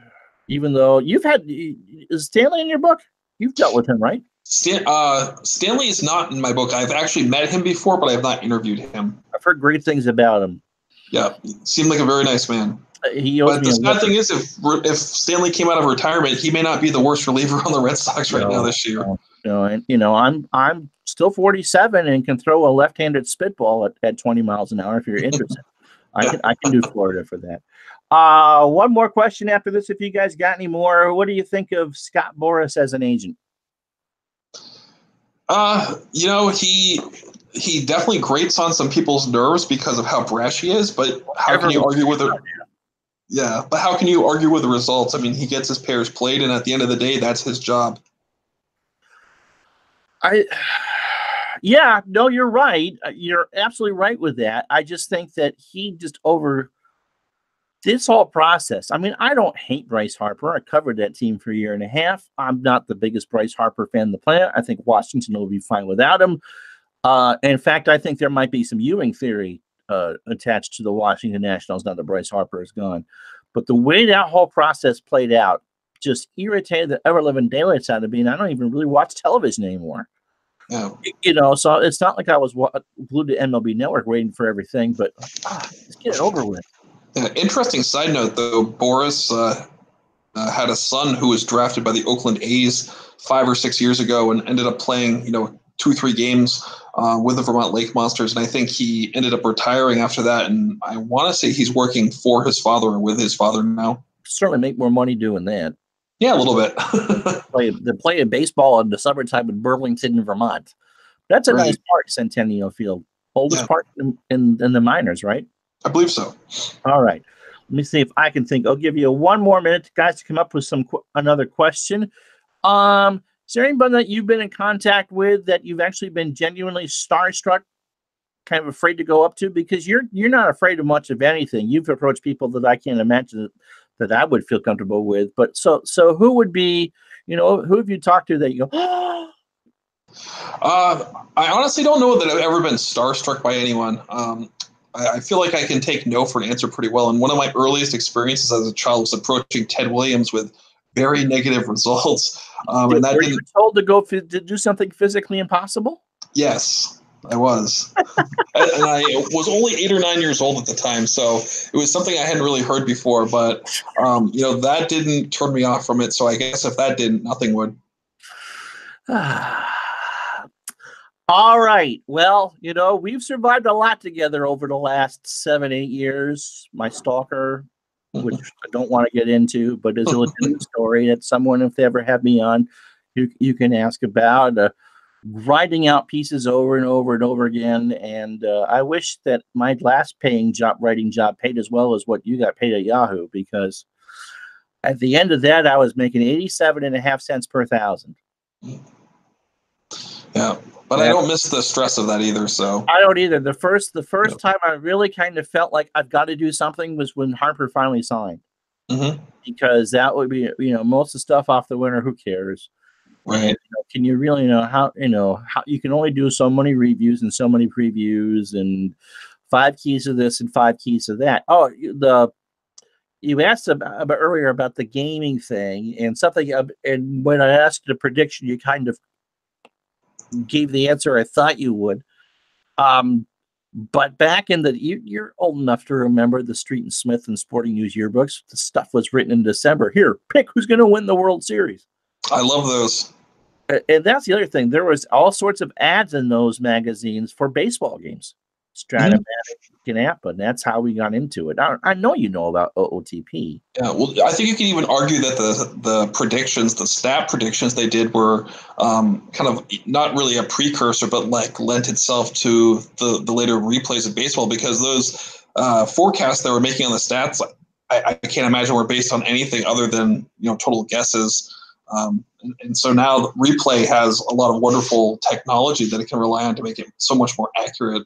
even though is Stanley in your book? You've dealt with him, right? Stanley is not in my book. I've actually met him before, but I have not interviewed him. I've heard great things about him. Yeah, seemed like a very nice man. But the sad thing is, if Stanley came out of retirement, he may not be the worst reliever on the Red Sox now this year. And I'm still 47 and can throw a left-handed spitball at 20 miles an hour if you're interested. I can do Florida for that. One more question after this, if you guys got any more. What do you think of Scott Boras as an agent? He definitely grates on some people's nerves because of how brash he is, but how can you argue with it? Yeah, but how can you argue with the results? I mean, he gets his players played, and at the end of the day, that's his job. You're right. You're absolutely right with that. I just think that he just over this whole process. I mean, I don't hate Bryce Harper. I covered that team for a year and a half. I'm not the biggest Bryce Harper fan on the planet. I think Washington will be fine without him. In fact, I think there might be some Ewing theory attached to the Washington Nationals now that Bryce Harper is gone. But the way that whole process played out just irritated the ever-living daylights out of me, and I don't even really watch television anymore. Yeah. So it's not like I was glued to MLB Network waiting for everything, but let's get it over with. Interesting side note, though, Boras had a son who was drafted by the Oakland A's 5 or 6 years ago and ended up playing, 2-3 games with the Vermont Lake Monsters, and I think he ended up retiring after that. And I want to say he's working for his father or with his father now. Certainly make more money doing that. Yeah, a little bit. They play baseball in the summertime in Burlington, Vermont. That's a nice park, Centennial Field. Oldest park in the minors, right? I believe so. All right. Let me see if I can think. I'll give you one more minute, guys, to come up with another question. Is there anybody that you've been in contact with that you've actually been genuinely starstruck, kind of afraid to go up to? Because you're not afraid of much of anything. You've approached people that I can't imagine that I would feel comfortable with. But so who would be, who have you talked to that you go, I honestly don't know that I've ever been starstruck by anyone. I feel like I can take no for an answer pretty well. And one of my earliest experiences as a child was approaching Ted Williams with very negative results. And that were you told to go to do something physically impossible? Yes, I was. And I was only 8 or 9 years old at the time, so it was something I hadn't really heard before. But that didn't turn me off from it. So I guess if that didn't, nothing would. All right. Well, we've survived a lot together over the last 7-8 years. My stalker, which I don't want to get into, but is a legitimate story that someone, if they ever have me on, you can ask about. Writing out pieces over and over and over again. And I wish that my last writing job paid as well as what you got paid at Yahoo, because at the end of that, I was making 87.5 cents per thousand. Yeah. But I don't miss the stress of that either. So I don't either. The first time I really kind of felt like I've got to do something was when Harper finally signed, because that would be, most of the stuff off the winner. Who cares? Right. And, can you really know how you can only do so many reviews and so many previews and 5 keys of this and 5 keys of that. Oh, you asked about earlier about the gaming thing and something. And when I asked the prediction, you kind of gave the answer I thought you would. But back in you're old enough to remember the Street and Smith and Sporting News yearbooks. The stuff was written in December. Here, pick who's going to win the World Series. I love those. And that's the other thing. There was all sorts of ads in those magazines for baseball games. Stratomatic, Ganappa, and that's how we got into it. I know you know about OOTP. Yeah, well, I think you can even argue that the predictions, the stat predictions they did were kind of not really a precursor, but like lent itself to the later replays of baseball, because those forecasts they were making on the stats, I can't imagine were based on anything other than total guesses. And so now replay has a lot of wonderful technology that it can rely on to make it so much more accurate.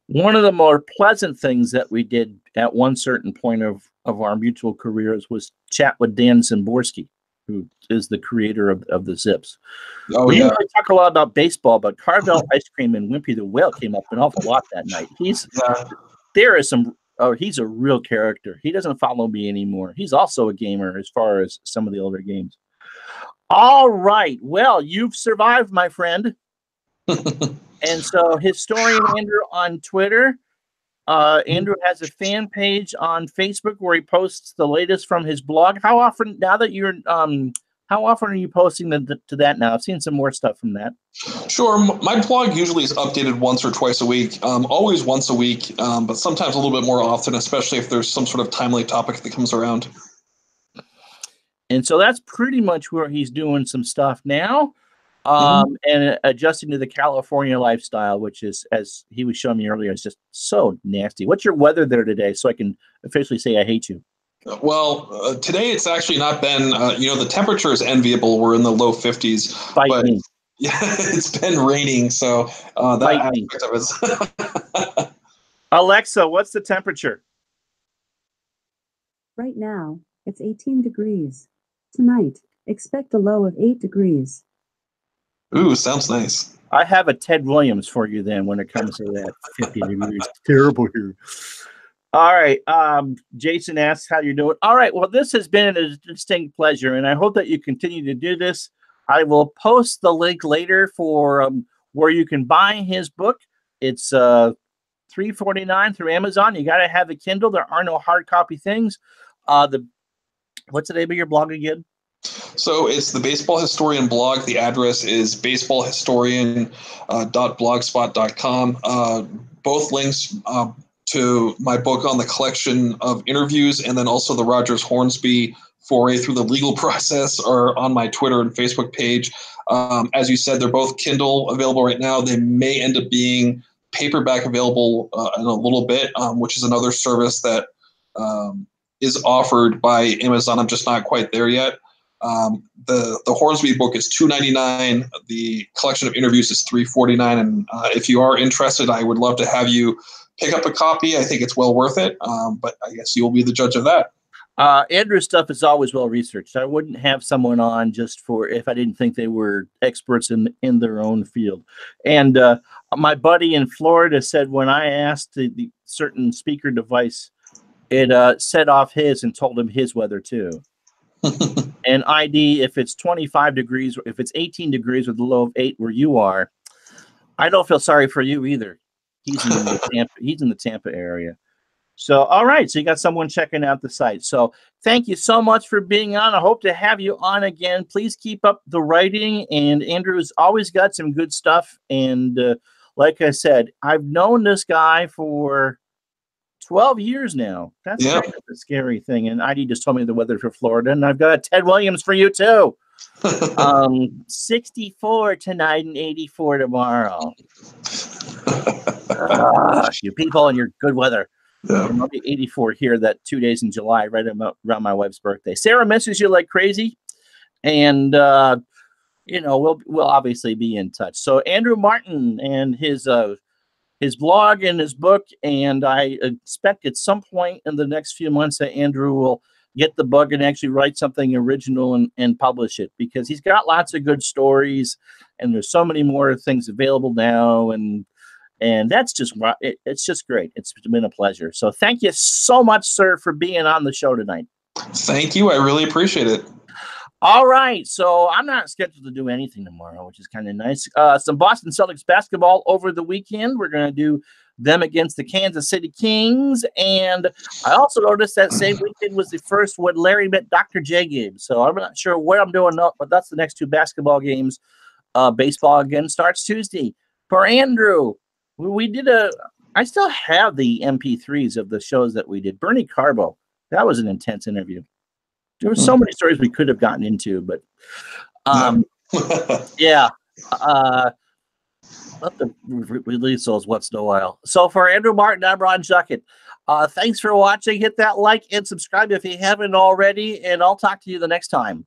One of the more pleasant things that we did at one certain point of our mutual careers was chat with Dan Zimborski, who is the creator of the Zips. We usually talk a lot about baseball, but Carvel Ice Cream and Wimpy the Whale came up an awful lot that night. He's a real character. He doesn't follow me anymore. He's also a gamer as far as some of the older games. All right. Well, you've survived, my friend. And so Historian Andrew on Twitter. Andrew has a fan page on Facebook where he posts the latest from his blog. How often are you posting to that now? I've seen some more stuff from that. Sure. My blog usually is updated once or twice a week, always once a week, but sometimes a little bit more often, especially if there's some sort of timely topic that comes around. And so that's pretty much where he's doing some stuff now. And adjusting to the California lifestyle, which is, as he was showing me earlier, is just so nasty. What's your weather there today, so I can officially say I hate you? Well, today it's actually not been, the temperature is enviable. We're in the low 50s. Fight me. Yeah, it's been raining, so that aspect of it. Alexa, what's the temperature? Right now, it's 18 degrees. Tonight, expect a low of 8 degrees. Ooh, sounds nice. I have a Ted Williams for you then when it comes to that 50 degrees. Terrible here. All right. Jason asks how you're doing. All right. Well, this has been a distinct pleasure, and I hope that you continue to do this. I will post the link later for where you can buy his book. It's $3.49 through Amazon. You got to have a Kindle. There are no hard copy things. What's the name of your blog again? So it's the Baseball Historian blog. The address is baseballhistorian.blogspot.com. Both links to my book on the collection of interviews, and then also the Rogers Hornsby foray through the legal process, are on my Twitter and Facebook page. As you said, they're both Kindle available right now. They may end up being paperback available in a little bit, which is another service that is offered by Amazon. I'm just not quite there yet. The Hornsby book is $2.99. The collection of interviews is $3.49. And if you are interested, I would love to have you pick up a copy. I think it's well worth it. But I guess you'll be the judge of that. Andrew's stuff is always well researched. I wouldn't have someone on just for if I didn't think they were experts in their own field. And my buddy in Florida said when I asked the certain speaker device, it set off his and told him his weather too. And ID, if it's 25 degrees, if it's 18 degrees with a low of 8 where you are, I don't feel sorry for you either. He's in the Tampa area. So, all right. So you got someone checking out the site. So thank you so much for being on. I hope to have you on again. Please keep up the writing. And Andrew's always got some good stuff. And like I said, I've known this guy for 12 years now. That's kind of a scary thing. And ID just told me the weather for Florida. And I've got Ted Williams for you too. 64 tonight and 84 tomorrow. You people and your good weather. Yeah. I'll be 84 here that 2 days in July, right around my wife's birthday. Sarah misses you like crazy. And, we'll obviously be in touch. So Andrew Martin and his blog and his book, and I expect at some point in the next few months that Andrew will get the bug and actually write something original and publish it, because he's got lots of good stories and there's so many more things available now. And that's just, it's just great. It's been a pleasure. So thank you so much, sir, for being on the show tonight. Thank you. I really appreciate it. All right. So I'm not scheduled to do anything tomorrow, which is kind of nice. Some Boston Celtics basketball over the weekend. We're going to do them against the Kansas City Kings. And I also noticed that same weekend was the first when Larry met Dr. J game. So I'm not sure what I'm doing, but that's the next two basketball games. Baseball again starts Tuesday. For Andrew, I still have the MP3s of the shows that we did. Bernie Carbo, that was an intense interview. There were so many stories we could have gotten into, but yeah. Let them release those once in a while. So for Andrew Martin, I'm Ron Juckett. Thanks for watching. Hit that like and subscribe if you haven't already, and I'll talk to you the next time.